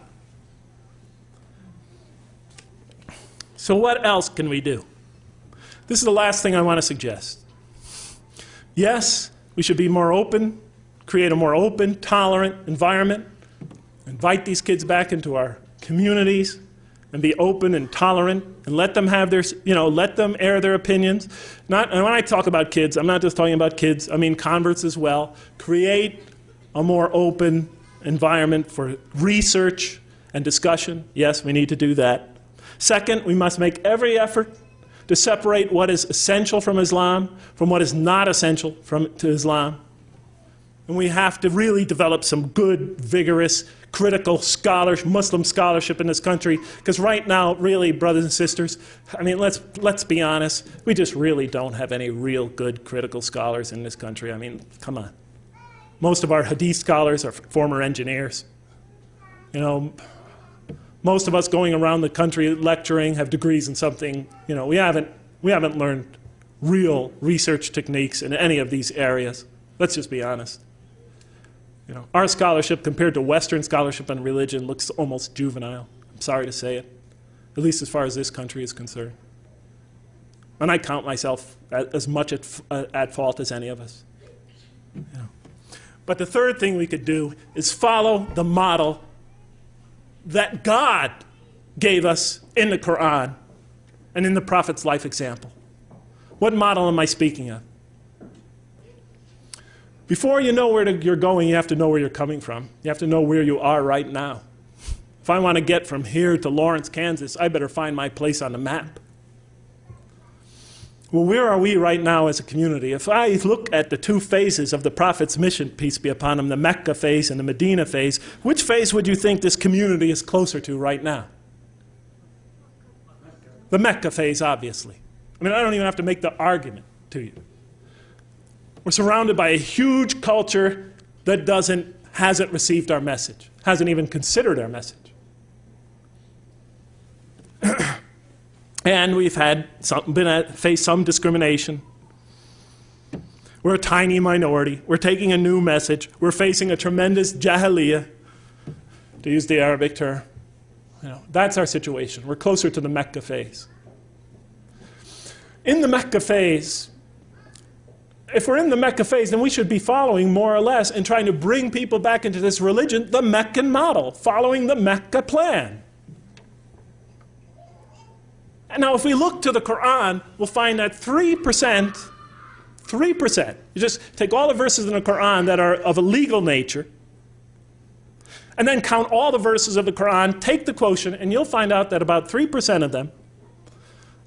So what else can we do? This is the last thing I want to suggest. Yes, we should be more open, create a more open, tolerant environment, invite these kids back into our communities, and be open and tolerant, and let them have their, let them air their opinions. And when I talk about kids, I'm not just talking about kids, I mean converts as well. Create a more open environment for research and discussion. Yes, we need to do that. Second, we must make every effort to separate what is essential from Islam from what is not essential to Islam. And we have to really develop some good, vigorous, critical Muslim scholarship in this country, because right now, really, brothers and sisters, I mean, let's be honest, we just really don't have any real good critical scholars in this country. I mean, come on. Most of our hadith scholars are former engineers. You know, most of us going around the country lecturing have degrees in something. You know, we haven't learned real research techniques in any of these areas. Let's just be honest. You know, our scholarship compared to Western scholarship on religion looks almost juvenile. I'm sorry to say it, at least as far as this country is concerned. And I count myself as much at fault as any of us. You know. But the third thing we could do is follow the model that God gave us in the Quran and in the Prophet's life example. What model am I speaking of? Before you know where you're going, you have to know where you're coming from. You have to know where you are right now. If I want to get from here to Lawrence, Kansas, I better find my place on the map. Well, where are we right now as a community? If I look at the two phases of the Prophet's mission, peace be upon him, the Mecca phase and the Medina phase, which phase would you think this community is closer to right now? The Mecca phase, obviously. I mean, I don't even have to make the argument to you. We're surrounded by a huge culture that hasn't received our message, hasn't even considered our message. And we've faced some discrimination. We're a tiny minority. We're taking a new message. We're facing a tremendous jahiliyyah, to use the Arabic term. You know, that's our situation. We're closer to the Mecca phase. In the Mecca phase, if we're in the Mecca phase, then we should be following more or less and trying to bring people back into this religion, the Meccan model, following the Mecca plan. And now if we look to the Quran, we'll find that 3%, you just take all the verses in the Quran that are of a legal nature, and then count all the verses of the Quran, take the quotient, and you'll find out that about 3% of them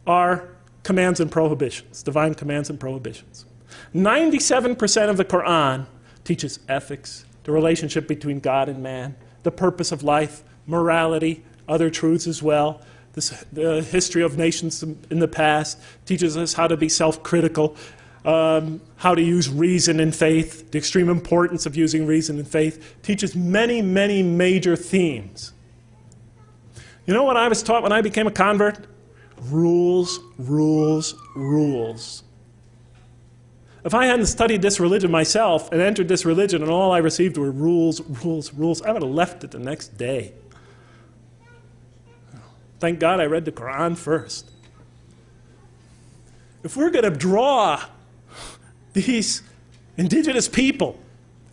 are commands and prohibitions, divine commands and prohibitions. 97% of the Quran teaches ethics, the relationship between God and man, the purpose of life, morality, other truths as well. The history of nations in the past teaches us how to be self-critical, how to use reason and faith, the extreme importance of using reason and faith, teaches many, many major themes. You know what I was taught when I became a convert? Rules, rules, rules. If I hadn't studied this religion myself and entered this religion and all I received were rules, rules, rules, I would have left it the next day. Thank God I read the Quran first. If we're going to draw these indigenous people,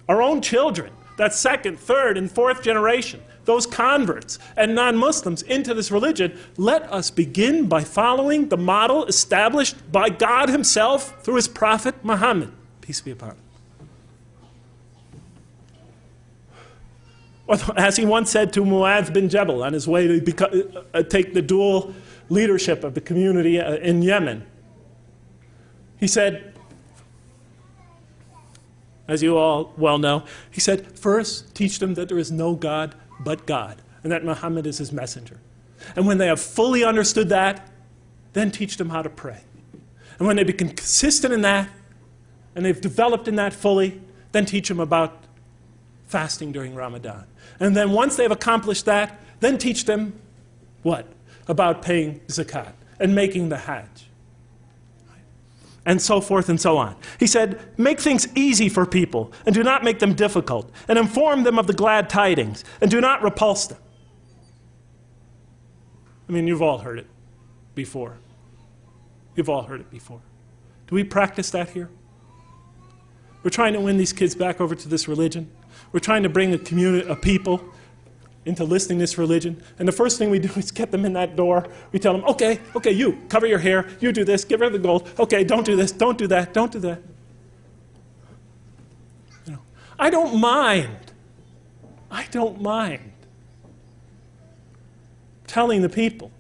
our own children, that second, third, and fourth generation, those converts and non-Muslims into this religion, let us begin by following the model established by God himself through his prophet Muhammad, peace be upon him. As he once said to Mu'adh bin Jabal on his way to take the dual leadership of the community in Yemen, he said, as you all well know, he said, first teach them that there is no God but God, and that Muhammad is his messenger. And when they have fully understood that, then teach them how to pray. And when they become consistent in that, and they've developed in that fully, then teach them about fasting during Ramadan. And then once they've accomplished that, then teach them what? About paying zakat and making the hajj. And so forth and so on. He said, make things easy for people and do not make them difficult, and inform them of the glad tidings and do not repulse them. I mean, you've all heard it before. You've all heard it before. Do we practice that here? We're trying to win these kids back over to this religion. We're trying to bring a community of people into listening to this religion. And the first thing we do is get them in that door. We tell them, okay, you, cover your hair, you do this, give her the gold. Okay, don't do this, don't do that, don't do that. You know, I don't mind don't mind telling the people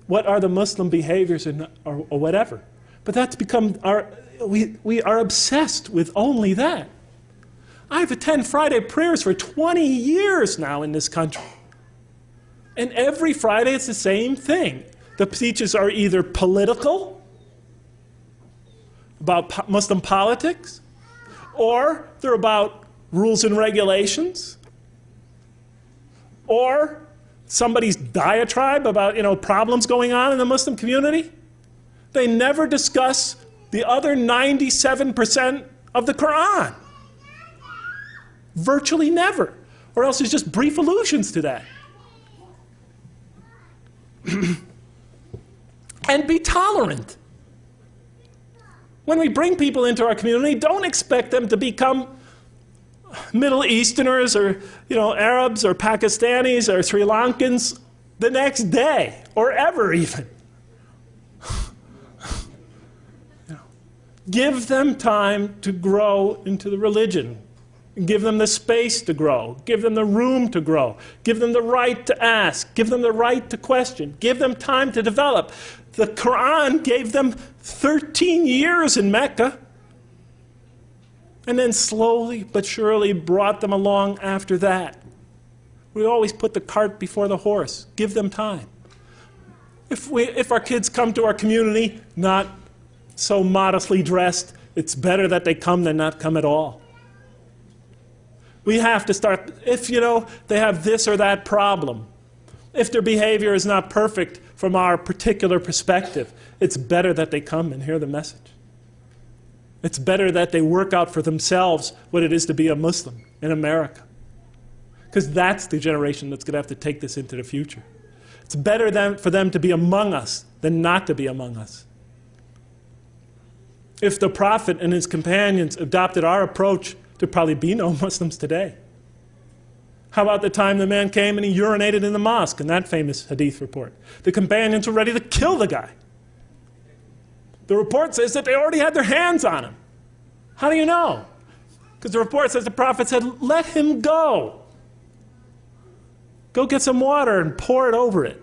what are the Muslim behaviors or whatever. But that's become we are obsessed with only that. I've attended Friday prayers for 20 years now in this country. And every Friday it's the same thing. The speeches are either political, about Muslim politics, or they're about rules and regulations, or somebody's diatribe about, problems going on in the Muslim community. They never discuss the other 97% of the Quran. Virtually never. Or else it's just brief allusions to that. And be tolerant. When we bring people into our community, don't expect them to become Middle Easterners or Arabs or Pakistanis or Sri Lankans the next day or ever even. Give them time to grow into the religion. Give them the space to grow. Give them the room to grow. Give them the right to ask. Give them the right to question. Give them time to develop. The Quran gave them 13 years in Mecca, and then slowly but surely brought them along after that. We always put the cart before the horse. Give them time. If our kids come to our community not so modestly dressed, it's better that they come than not come at all. We have to start, if they have this or that problem, if their behavior is not perfect from our particular perspective, it's better that they come and hear the message. It's better that they work out for themselves what it is to be a Muslim in America. Because that's the generation that's going to have to take this into the future. It's better for them to be among us than not to be among us. If the Prophet and his companions adopted our approach, there'd probably be no Muslims today. How about the time the man came and he urinated in the mosque in that famous hadith report? The companions were ready to kill the guy. The report says that they already had their hands on him. How do you know? Because the report says the Prophet said, let him go. Go get some water and pour it over it.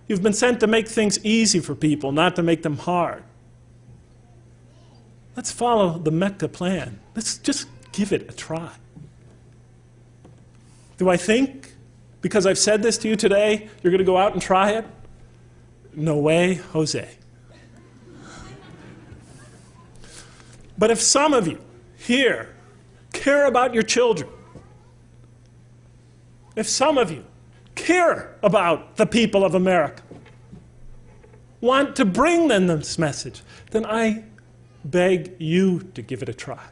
You've been sent to make things easy for people, not to make them hard. Let's follow the Mecca plan. Let's just give it a try. Do I think, because I've said this to you today, you're going to go out and try it? No way, Jose. But if some of you here care about your children, if some of you care about the people of America, want to bring them this message, then I beg you to give it a try.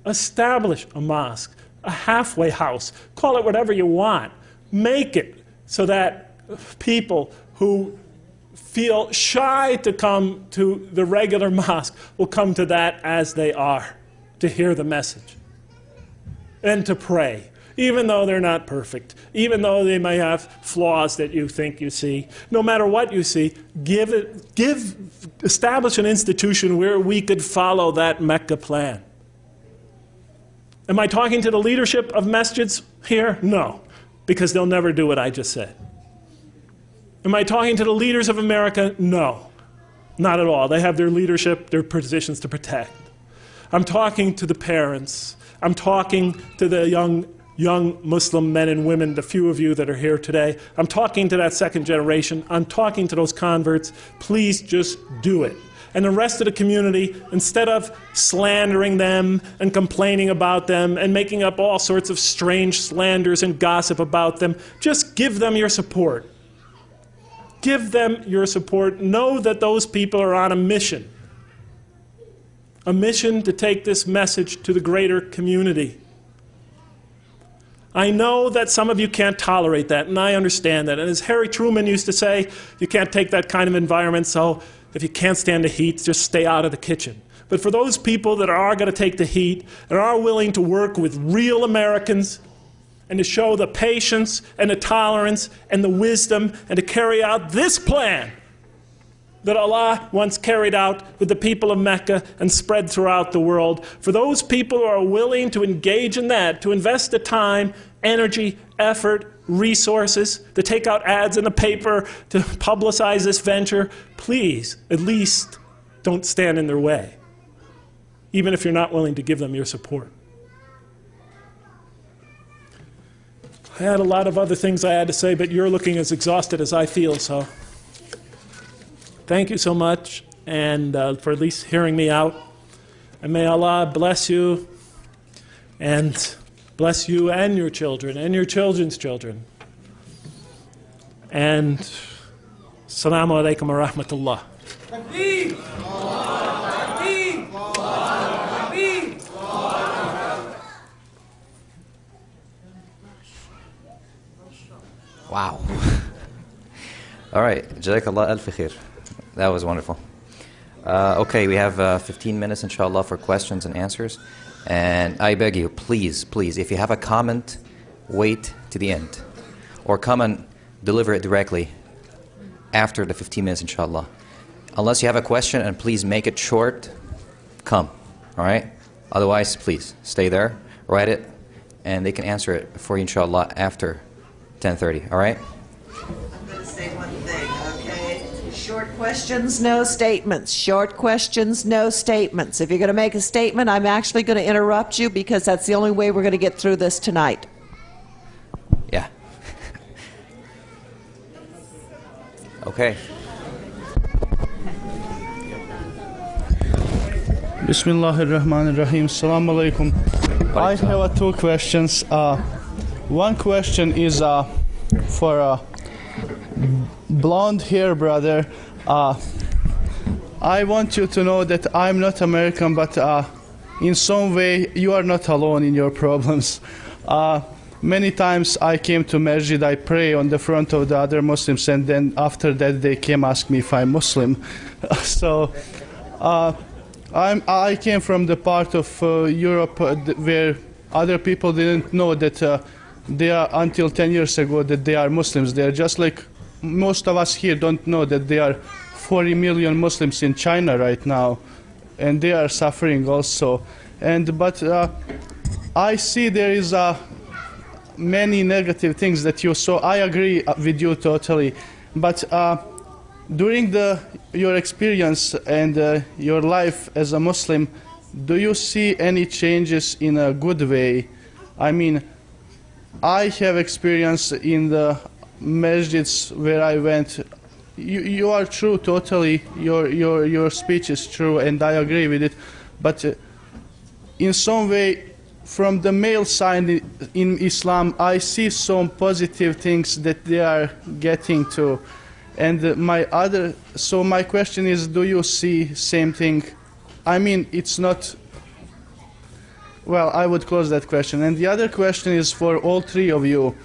Establish a mosque, a halfway house, call it whatever you want. Make it so that people who feel shy to come to the regular mosque will come to that as they are, to hear the message and to pray. Even though they're not perfect, even though they may have flaws that you think you see, no matter what you see, establish an institution where we could follow that Mecca plan. Am I talking to the leadership of masjids here? No, because they'll never do what I just said. Am I talking to the leaders of America? No, not at all. They have their leadership, their positions to protect. I'm talking to the parents. I'm talking to the young Muslim men and women, the few of you that are here today. I'm talking to that second generation. I'm talking to those converts. Please just do it. And the rest of the community, instead of slandering them and complaining about them and making up all sorts of strange slanders and gossip about them, just give them your support. Give them your support. Know that those people are on a mission to take this message to the greater community. I know that some of you can't tolerate that, and I understand that. And as Harry Truman used to say, you can't take that kind of environment, so if you can't stand the heat, just stay out of the kitchen. But for those people that are going to take the heat and are willing to work with real Americans and to show the patience and the tolerance and the wisdom and to carry out this plan, that Allah once carried out with the people of Mecca and spread throughout the world. For those people who are willing to engage in that, to invest the time, energy, effort, resources, to take out ads in the paper, to publicize this venture, please, at least don't stand in their way, even if you're not willing to give them your support. I had a lot of other things I had to say, but you're looking as exhausted as I feel, so thank you so much, and for at least hearing me out. And may Allah bless you, and bless you and your children, and your children's children. And Assalamu alaikum wa rahmatullah. Wow. All right. Jazakallah al khair. That was wonderful. Okay, we have 15 minutes, inshallah, for questions and answers. And I beg you, please, please, if you have a comment, wait to the end. Or come and deliver it directly after the 15 minutes, inshallah. Unless you have a question, and please make it short, come. All right? Otherwise, please, stay there, write it, and they can answer it for you, inshallah, after 10:30. All right? I'm going to say one thing, okay? Short questions, no statements. Short questions, no statements. If you're going to make a statement, I'm actually going to interrupt you because that's the only way we're going to get through this tonight. Yeah. Okay. Bismillahirrahmanirrahim. Assalamu alaikum. I have two questions. One question is for a blonde hair brother. I want you to know that I'm not American, but in some way you are not alone in your problems. Many times I came to masjid, I pray on the front of the other Muslims, and then after that they came ask me if I'm Muslim. So I came from the part of Europe where other people didn't know that they are, until 10 years ago, that they are Muslims. They are just like most of us here don't know that there are 40 million Muslims in China right now, and they are suffering also. But I see there is many negative things that you saw. I agree with you totally, but during your experience and your life as a Muslim, do you see any changes in a good way? I mean, I have experience in the masjids where I went. You are true totally. Your speech is true, and I agree with it. But in some way, from the male side in Islam, I see some positive things that they are getting to. And my question is, do you see same thing? I mean, it's not. Well, I would close that question. And the other question is for all three of you.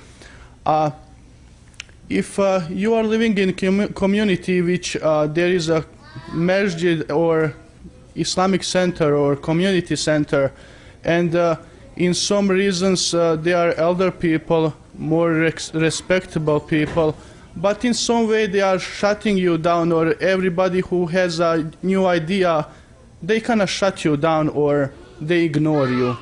If you are living in a community which there is a masjid or Islamic center or community center, and in some reasons they are elder people, more respectable people, but in some way they are shutting you down, or everybody who has a new idea, they kind of shut you down or they ignore you.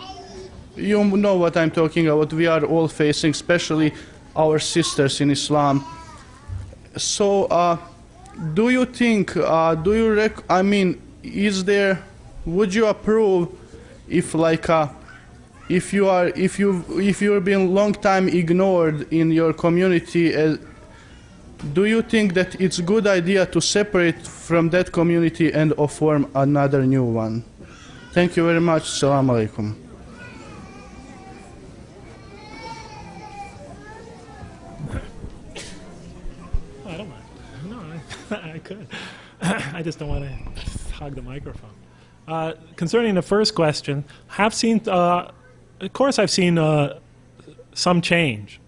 You know what I'm talking about. We are all facing, especially our sisters in Islam. So do you think, I mean, would you approve if like if you've been long time ignored in your community, do you think that it's a good idea to separate from that community and form another new one? Thank you very much. Assalamu alaikum. I don't mind. No, I could. I just don't want to hog the microphone. Concerning the first question, I've seen some change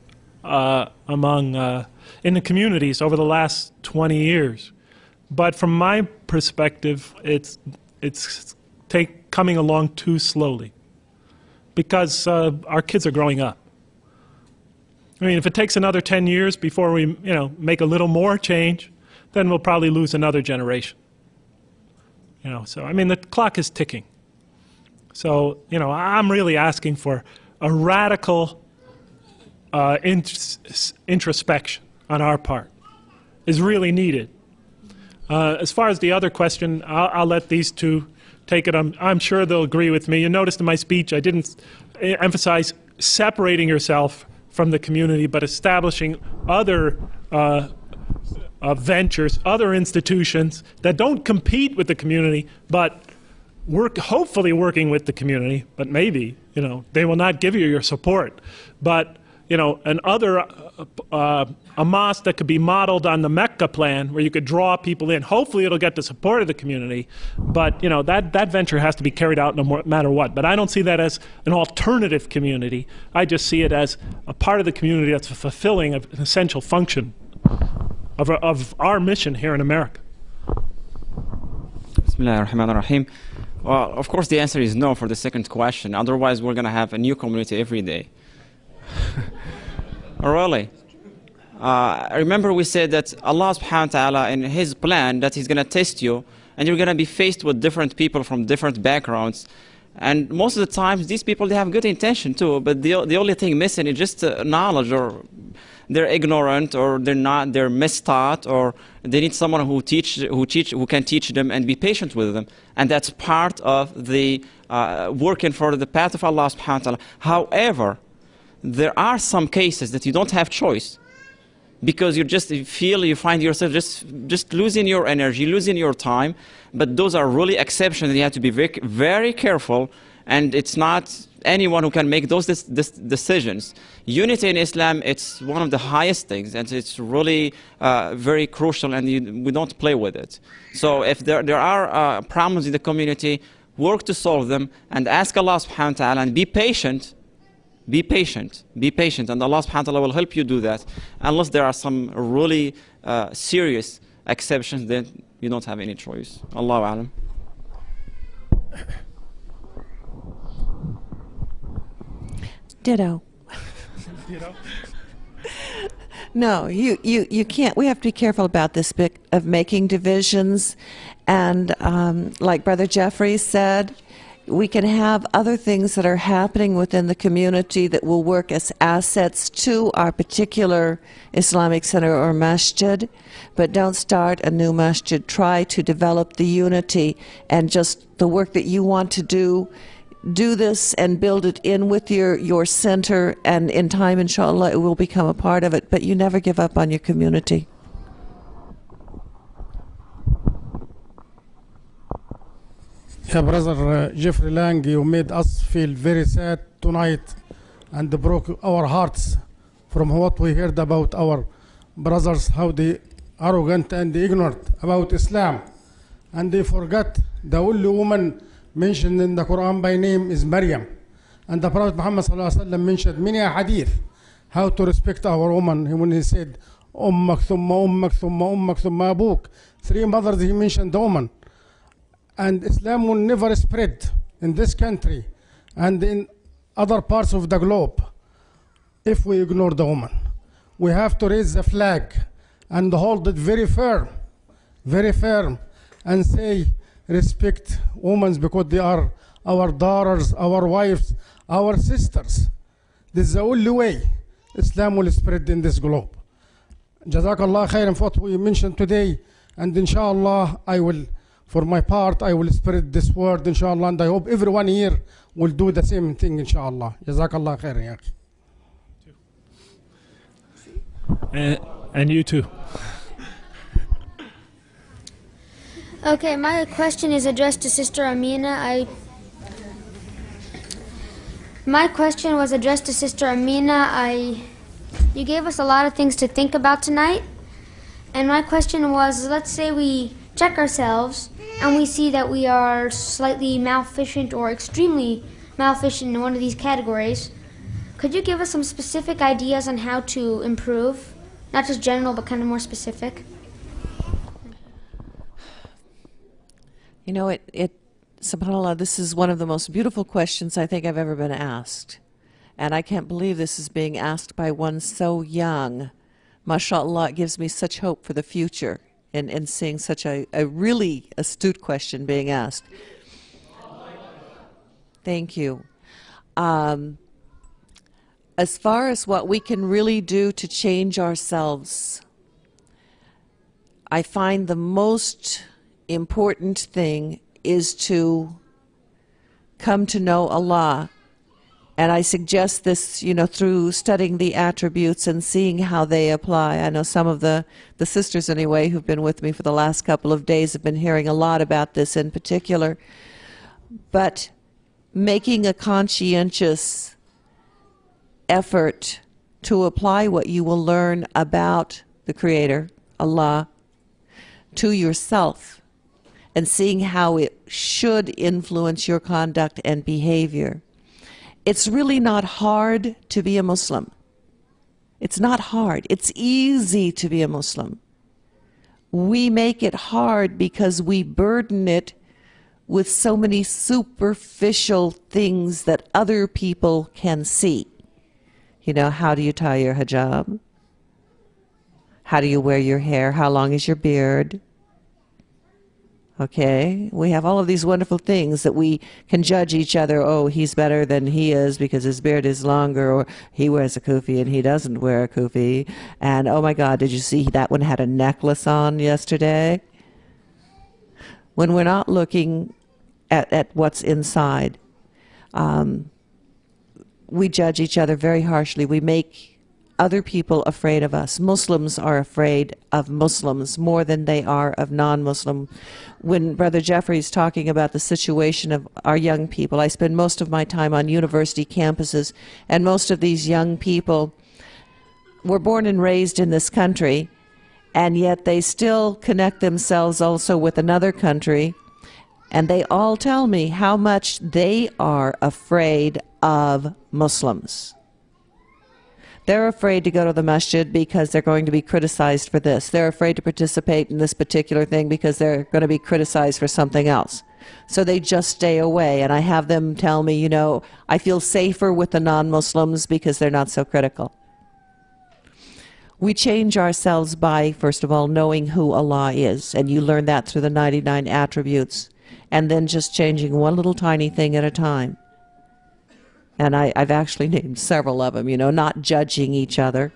among in the communities over the last 20 years, but from my perspective, it's coming along too slowly because our kids are growing up. I mean, if it takes another 10 years before we, make a little more change, then we'll probably lose another generation. You know, so I mean, the clock is ticking. So, you know, I'm really asking for a radical introspection on our part is really needed. As far as the other question, I'll let these two take it. I'm sure they'll agree with me. You noticed in my speech I didn't emphasize separating yourself from the community, but establishing other ventures, other institutions that don't compete with the community, but hopefully working with the community, but maybe, you know, they will not give you your support. But, you know, a mosque that could be modeled on the Mecca plan where you could draw people in. Hopefully it'll get the support of the community, but, you know, that venture has to be carried out no matter what. But I don't see that as an alternative community. I just see it as a part of the community that's fulfilling an essential function of our mission here in America. Bismillah ar-Rahman ar-Rahim. Well, of course the answer is no for the second question. Otherwise we're going to have a new community every day. Really? Remember we said that Allah subhanahu wa ta'ala in His plan that He's going to test you, and you're going to be faced with different people from different backgrounds. And most of the times these people, they have good intention too, but the only thing missing is just knowledge, or they're ignorant, or they're mistaught, or they need someone who can teach them and be patient with them. And that's part of the working for the path of Allah subhanahu wa ta'ala. However, there are some cases that you don't have choice, because you find yourself just losing your energy, losing your time. But those are really exceptions. You have to be very, very careful, and it's not anyone who can make those decisions. Unity in Islam, it's one of the highest things, and it's really very crucial, and we don't play with it. So if there are problems in the community, work to solve them, and ask Allah subhanahu wa ta'ala, and be patient. Be patient, and Allah subhanahu wa ta'ala will help you do that. Unless there are some really serious exceptions, then you don't have any choice. Allahu a'lam. Ditto. Ditto? No, you can't. We have to be careful about this bit of making divisions. And like Brother Jeffrey said, we can have other things that are happening within the community that will work as assets to our particular Islamic center or masjid, but don't start a new masjid. Try to develop the unity and just the work that you want to do this and build it in with your center, and in time, inshallah, it will become a part of it, but you never give up on your community. Yeah, Brother Jeffrey Lang, you made us feel very sad tonight and broke our hearts from what we heard about our brothers, how they arrogant and ignorant about Islam. And they forgot the only woman mentioned in the Quran by name is Maryam. And the Prophet Muhammad ﷺ mentioned many a hadith how to respect our woman. When he said, Ummak thumma ummak thumma ummak thumma abuk. 3 mothers he mentioned the woman. And Islam will never spread in this country and in other parts of the globe if we ignore the woman. We have to raise the flag and hold it very firm, and say, respect women because they are our daughters, our wives, our sisters. This is the only way Islam will spread in this globe. Jazakallah khairan for what we mentioned today, and inshallah for my part, I will spread this word, inshallah, and I hope everyone here will do the same thing, inshallah. Jazakallah khairan, ya And you too. Okay, my question is addressed to Sister Amina. My question was addressed to Sister Amina. You gave us a lot of things to think about tonight. And my question was, let's say we check ourselves and we see that we are slightly malefficient or extremely malefficient in one of these categories. Could you give us some specific ideas on how to improve? Not just general, but kind of more specific. You know, subhanAllah, this is one of the most beautiful questions I think I've ever been asked. And I can't believe this is being asked by one so young. MashaAllah, it gives me such hope for the future. and seeing such a really astute question being asked. Thank you. As far as what we can really do to change ourselves, I find the most important thing is to come to know Allah. And I suggest this, you know, through studying the attributes and seeing how they apply. I know some of the sisters, anyway, who've been with me for the last couple of days have been hearing a lot about this in particular. But making a conscientious effort to apply what you will learn about the Creator, Allah, to yourself, and seeing how it should influence your conduct and behavior. It's really not hard to be a Muslim. It's not hard. It's easy to be a Muslim. We make it hard because we burden it with so many superficial things that other people can see. You know, how do you tie your hijab? How do you wear your hair? How long is your beard? Okay, we have all of these wonderful things that we can judge each other. Oh, he's better than he is because his beard is longer, or he wears a kufi and he doesn't wear a kufi. And oh my God, did you see that one had a necklace on yesterday? When we're not looking at what's inside, we judge each other very harshly. We make other people afraid of us. Muslims are afraid of Muslims more than they are of non-Muslim. When Brother Jeffrey's talking about the situation of our young people, I spend most of my time on university campuses, and most of these young people were born and raised in this country, and yet they still connect themselves also with another country, and they all tell me how much they are afraid of Muslims. They're afraid to go to the masjid because they're going to be criticized for this. They're afraid to participate in this particular thing because they're going to be criticized for something else. So they just stay away. And I have them tell me, you know, I feel safer with the non-Muslims because they're not so critical. We change ourselves by, first of all, knowing who Allah is. And you learn that through the 99 attributes. And then just changing one little tiny thing at a time. And I've actually named several of them, you know, not judging each other.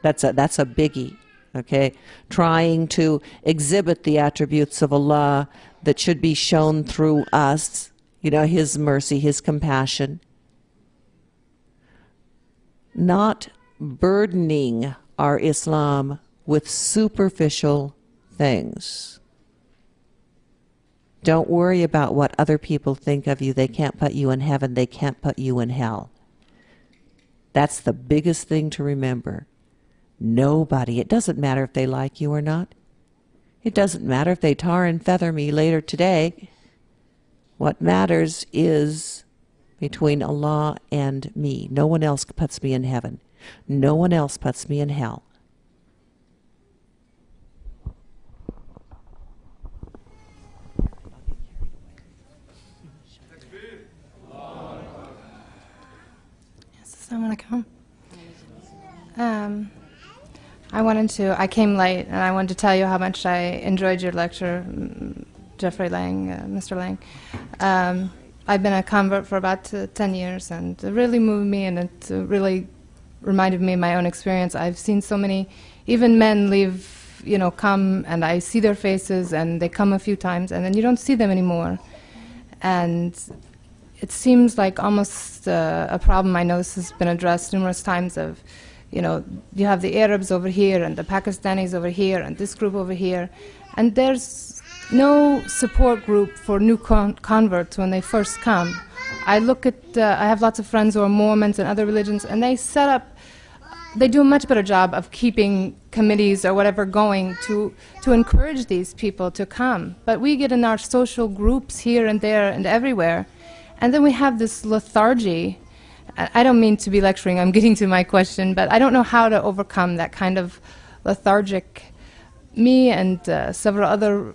That's a biggie, okay? Trying to exhibit the attributes of Allah that should be shown through us, you know, His mercy, His compassion. Not burdening our Islam with superficial things. Don't worry about what other people think of you. They can't put you in heaven. They can't put you in hell. That's the biggest thing to remember. Nobody. It doesn't matter if they like you or not. It doesn't matter if they tar and feather me later today. What matters is between Allah and me. No one else puts me in heaven. No one else puts me in hell. I came late, and I wanted to tell you how much I enjoyed your lecture, Jeffrey Lang, Mr. Lang. I've been a convert for about 10 years, and it really moved me, and it really reminded me of my own experience. I've seen so many, even men leave, you know, come, and I see their faces, and they come a few times, and then you don't see them anymore. And it seems like almost a problem. I know this has been addressed numerous times of, you know, you have the Arabs over here and the Pakistanis over here and this group over here, and there's no support group for new converts when they first come. I look at, I have lots of friends who are Mormons and other religions, and they set up, they do a much better job of keeping committees or whatever going to encourage these people to come. But we get in our social groups here and there and everywhere, and then we have this lethargy. I don't mean to be lecturing, I'm getting to my question, but I don't know how to overcome that kind of lethargic. Me and several other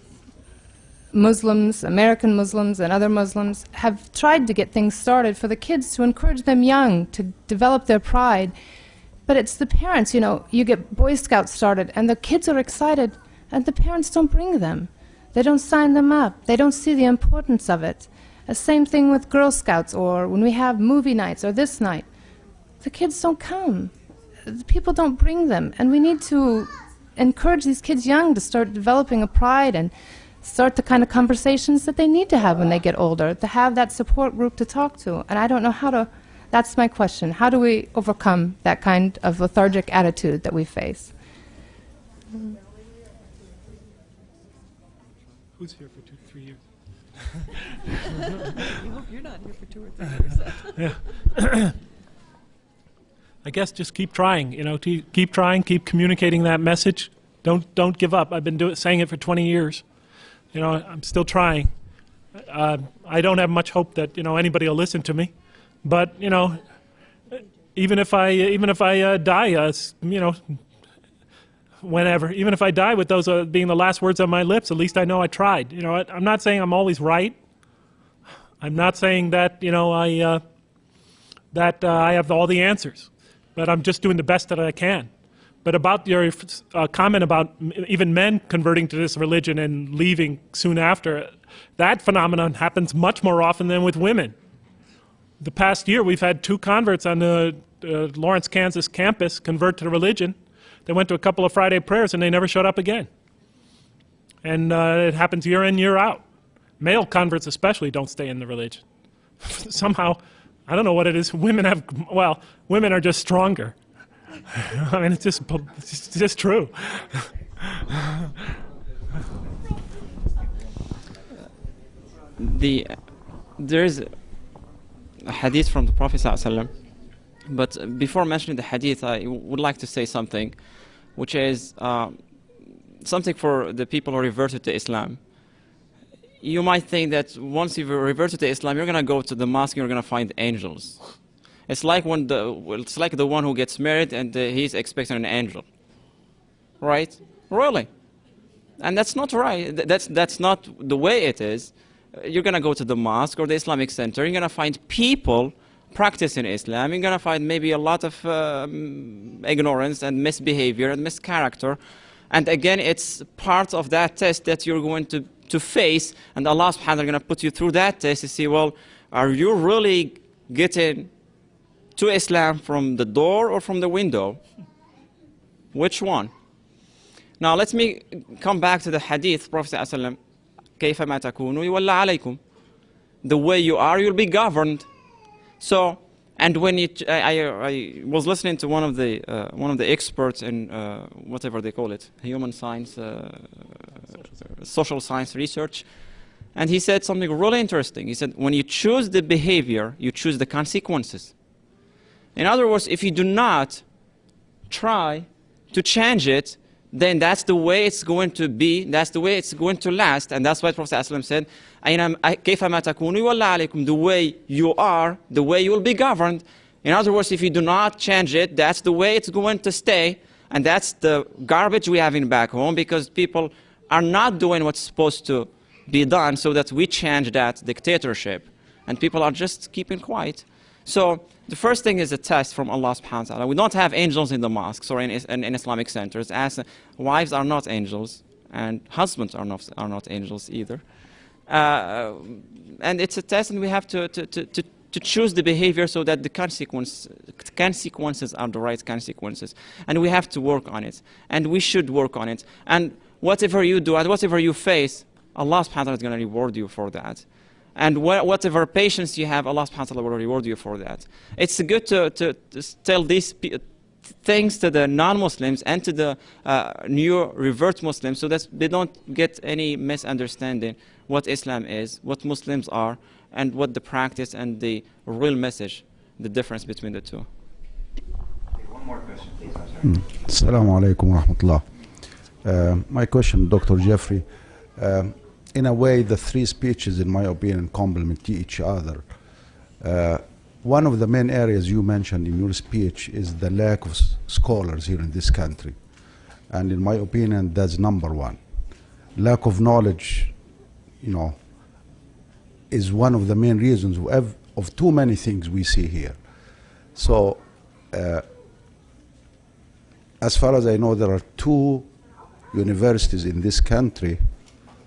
Muslims, American Muslims and other Muslims, have tried to get things started for the kids to encourage them young to develop their pride. But it's the parents, you know, you get Boy Scouts started and the kids are excited, and the parents don't bring them. They don't sign them up. They don't see the importance of it. The same thing with Girl Scouts, or when we have movie nights or this night. The kids don't come. The people don't bring them. And we need to encourage these kids young to start developing a pride and start the kind of conversations that they need to have when they get older, to have that support group to talk to. And I don't know how to, that's my question. How do we overcome that kind of lethargic attitude that we face? Who's here for 3 years? You hope you're not here for 2 or 3 years. Yeah. I guess just keep trying, keep trying, keep communicating that message. Don't give up. I've been saying it for 20 years. I'm still trying. I don't have much hope that, anybody will listen to me. But, even if I die, whenever, even if I die with those being the last words on my lips, at least I know I tried. I'm not saying I'm always right. I'm not saying that, I have all the answers. But I'm just doing the best that I can. But about your comment about even men converting to this religion and leaving soon after, that phenomenon happens much more often than with women. The past year, we've had 2 converts on the Lawrence, Kansas campus convert to the religion. They went to a couple of Friday prayers and they never showed up again. And it happens year in, year out. Male converts especially don't stay in the religion. Somehow, I don't know what it is. Women are just stronger. I mean, it's just true. There is a hadith from the Prophet ﷺ, but before mentioning the hadith, I would like to say something, which is something for the people who reverted to Islam. You might think that once you've reverted to Islam, you're going to go to the mosque and you're going to find angels. It's like the one who gets married and he's expecting an angel, right? Really, and that's not right. That's not the way it is. You're going to go to the mosque or the Islamic center. You're going to find people practicing Islam. You're going to find maybe a lot of ignorance and misbehavior and mischaracter. And again, it's part of that test that you're going to face. And Allah subhanahu wa ta'ala is going to put you through that test to see, well, are you really getting to Islam from the door or from the window? Which one? Now let me come back to the hadith. Prophet ﷺ, كيفما تكونوا يولى عليكم. The way you are, you'll be governed. So, and when I was listening to one of the experts in whatever they call it, human science, social science research, and he said something really interesting. He said, when you choose the behavior, you choose the consequences. In other words, if you do not try to change it, then that's the way it's going to be, that's the way it's going to last. And that's why Prophet ﷺ said, كَيْفَمَا تَكُونُوا يُوَلَّى عَلَيْكُمْ. The way you are, the way you will be governed. In other words, if you do not change it, that's the way it's going to stay. And that's the garbage we have in back home, because people are not doing what's supposed to be done, so that we change that dictatorship. And people are just keeping quiet. So the first thing is a test from Allah subhanahu wa ta'ala. We don't have angels in the mosques or in Islamic centers, as wives are not angels and husbands are not angels either. And it's a test, and we have to choose the behavior so that the consequences are the right consequences. And we have to work on it. And we should work on it. And whatever you do and whatever you face, Allah subhanahu wa ta'ala is going to reward you for that. And whatever patience you have, Allah subhanahu wa ta'ala will reward you for that. It's good to tell these things to the non-Muslims and to the new revert Muslims, so that they don't get any misunderstanding what Islam is, what Muslims are, and what the practice and the real message, the difference between the two. One more question, please. Assalamu alaikum wa rahmatullah. My question, Dr. Jeffrey. In a way, the 3 speeches, in my opinion, complement each other. One of the main areas you mentioned in your speech is the lack of scholars here in this country. And in my opinion, that's number 1. Lack of knowledge, is one of the main reasons of too many things we see here. So, as far as I know, there are 2 universities in this country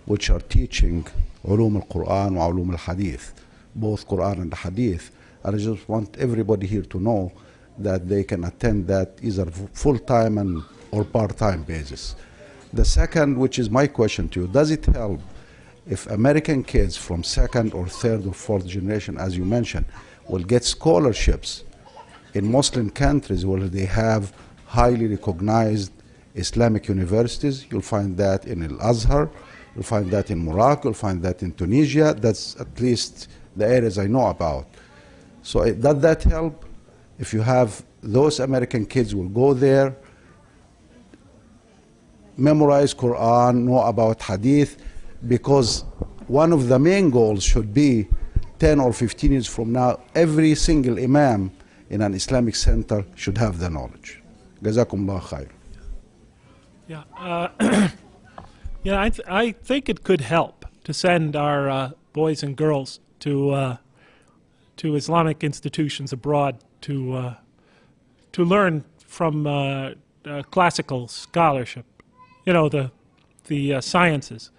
which are teaching علوم القرآن وعلوم الحديث, both Quran and Hadith. And I just want everybody here to know that they can attend that either full-time and or part-time basis. The second, which is my question to you, does it help if American kids from second or third or fourth generation, as you mentioned, will get scholarships in Muslim countries where they have highly recognized Islamic universities? You'll find that in Al-Azhar, you'll find that in Morocco, you'll find that in Tunisia. That's at least the areas I know about. So does that help? If you have those American kids will go there, memorize Quran, know about Hadith, because one of the main goals should be 10 or 15 years from now, every single imam in an Islamic center should have the knowledge. Jazakumullah khair. Yeah, yeah. I think it could help to send our boys and girls to Islamic institutions abroad to learn from classical scholarship, you know, the sciences.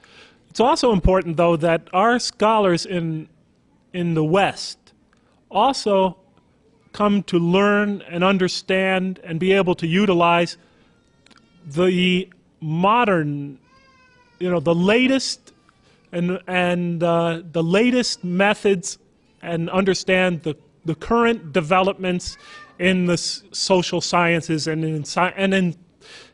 It's also important, though, that our scholars in the West also come to learn and understand and be able to utilize the modern, you know, the latest and the latest methods, and understand the current developments in the social sciences and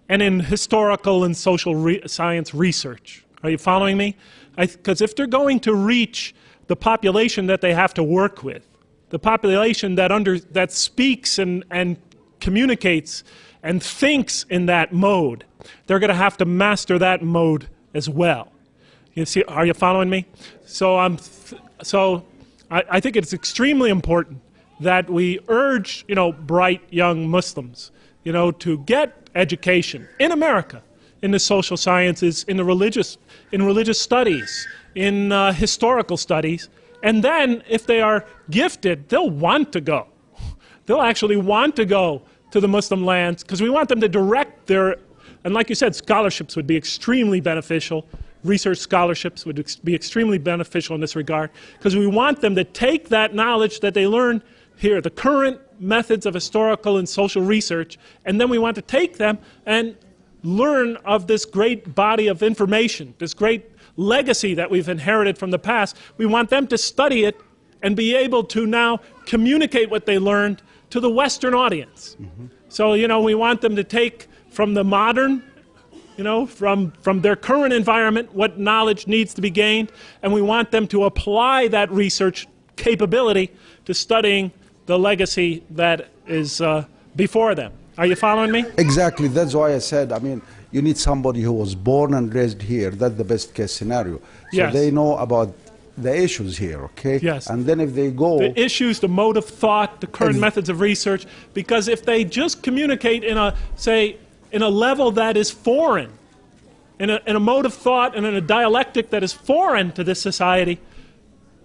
in historical and social science research. Are you following me? Because if they're going to reach the population that they have to work with, the population that speaks and communicates and thinks in that mode, they're going to have to master that mode as well. You see? Are you following me? So I think it's extremely important that we urge, you know, bright young Muslims, you know, to get education in America, in the social sciences, in religious studies, in historical studies, and then if they are gifted, they'll want to go. They'll actually want to go to the Muslim lands, because we want them to direct their, and like you said, scholarships would be extremely beneficial. Research scholarships would be extremely beneficial in this regard, because we want them to take that knowledge that they learn here, the current methods of historical and social research, and then we want to take them and learn of this great body of information, this great legacy that we've inherited from the past. We want them to study it and be able to now communicate what they learned to the Western audience. Mm-hmm. So, you know, we want them to take from the modern, you know, from their current environment, what knowledge needs to be gained, and we want them to apply that research capability to studying the legacy that is before them. Are you following me? Exactly. That's why I said, I mean, you need somebody who was born and raised here. That's the best case scenario. So yes. They know about the issues here, okay? Yes. And then if they go... The issues, the mode of thought, the current methods of research, because if they just communicate in a, say, in a level that is foreign, in a mode of thought and in a dialectic that is foreign to this society,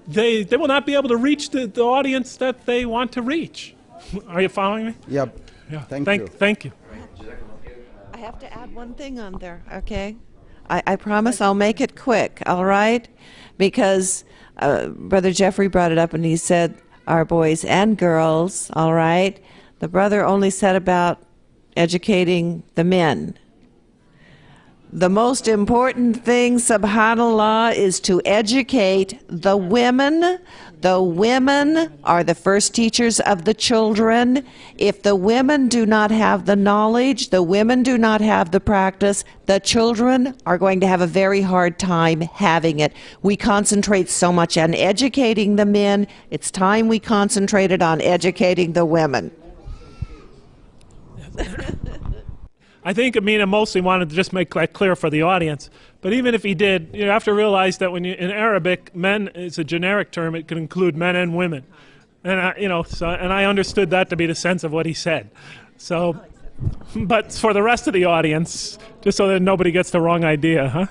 they will not be able to reach the audience that they want to reach. Are you following me? Yep. Yeah. Thank you. Thank you. I have to add one thing on there, okay? I promise I'll make it quick, all right? Because Brother Jeffrey brought it up and he said our boys and girls, all right? The brother only said about educating the men. The most important thing, subhanAllah, is to educate the women. The women are the first teachers of the children. If the women do not have the knowledge, the women do not have the practice, the children are going to have a very hard time having it. We concentrate so much on educating the men. It's time we concentrated on educating the women. I think Amina mostly wanted to just make that clear for the audience. But even if he did, you have to realize that when in Arabic, men is a generic term. It can include men and women. And I understood that to be the sense of what he said. So, but for the rest of the audience, just so that nobody gets the wrong idea, huh?